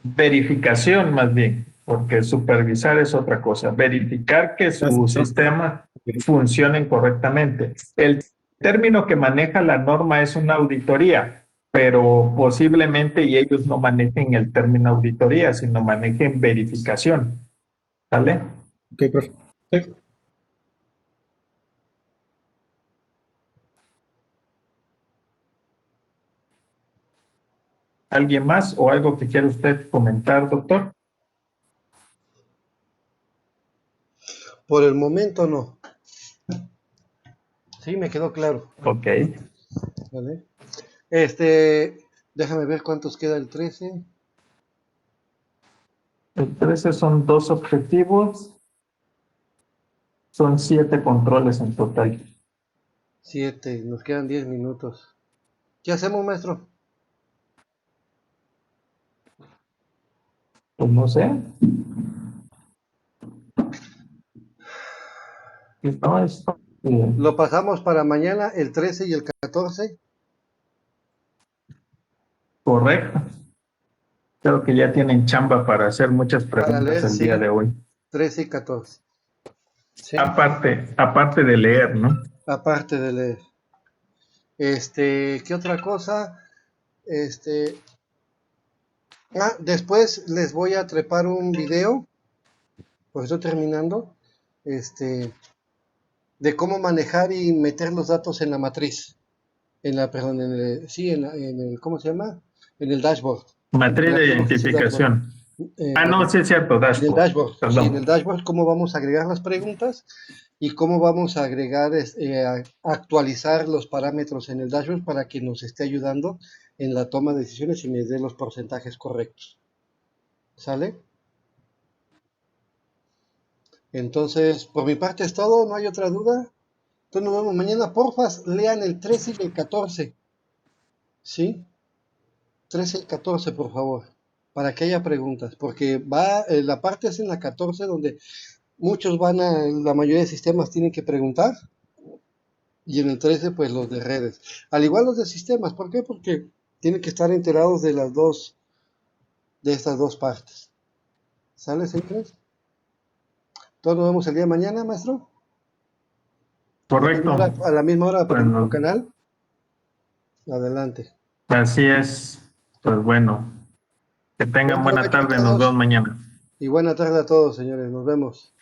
Verificación más bien, porque supervisar es otra cosa. Verificar que Gracias, su ¿no? sistema funcione correctamente. El término que maneja la norma es una auditoría, pero posiblemente y ellos no manejen el término auditoría, sino manejen verificación. ¿Vale? Ok, perfecto. Sí. ¿Alguien más o algo que quiera usted comentar, doctor? Por el momento no. Sí, me quedó claro. Ok. ¿Vale? Déjame ver cuántos queda el 13. El 13 son 2 objetivos, son 7 controles en total. 7, nos quedan 10 minutos. ¿Qué hacemos, maestro? Pues no sé. No, es Lo pasamos para mañana, el 13 y el 14, correcto. Creo que ya tienen chamba para hacer muchas para preguntas leer, el día de sí, hoy. 13 y 14. Sí, Aparte de leer, ¿no? aparte de leer. ¿Qué otra cosa? Este, después les voy a trepar un video, porque estoy terminando, este, de cómo manejar y meter los datos en la matriz. Perdón, sí, en el, ¿cómo se llama? En el dashboard. Matriz de Lo que es el dashboard. identificación. Ah, Perdón, no, sí es cierto, en el dashboard. dashboard, sí, en el Perdón. dashboard, cómo vamos a agregar las preguntas y cómo vamos a agregar, actualizar los parámetros en el dashboard para que nos esté ayudando en la toma de decisiones y nos dé los porcentajes correctos. ¿Sale? Entonces, por mi parte es todo, no hay otra duda. Entonces nos vemos mañana, porfas, lean el 13 y el 14, ¿sí? 13 y 14, por favor, para que haya preguntas, porque la parte es en la 14 donde la mayoría de sistemas tienen que preguntar, y en el 13 pues los de redes. Al igual los de sistemas, ¿por qué? Porque tienen que estar enterados de estas dos partes. ¿Sale, señores? Todos nos vemos el día de mañana, maestro. Correcto. A la misma hora por el mismo Bueno, canal. Adelante. así es. Pues bueno, que Buen tengan buena provecho a tarde. Nos vemos todos mañana. y buena tarde a todos, señores. Nos vemos.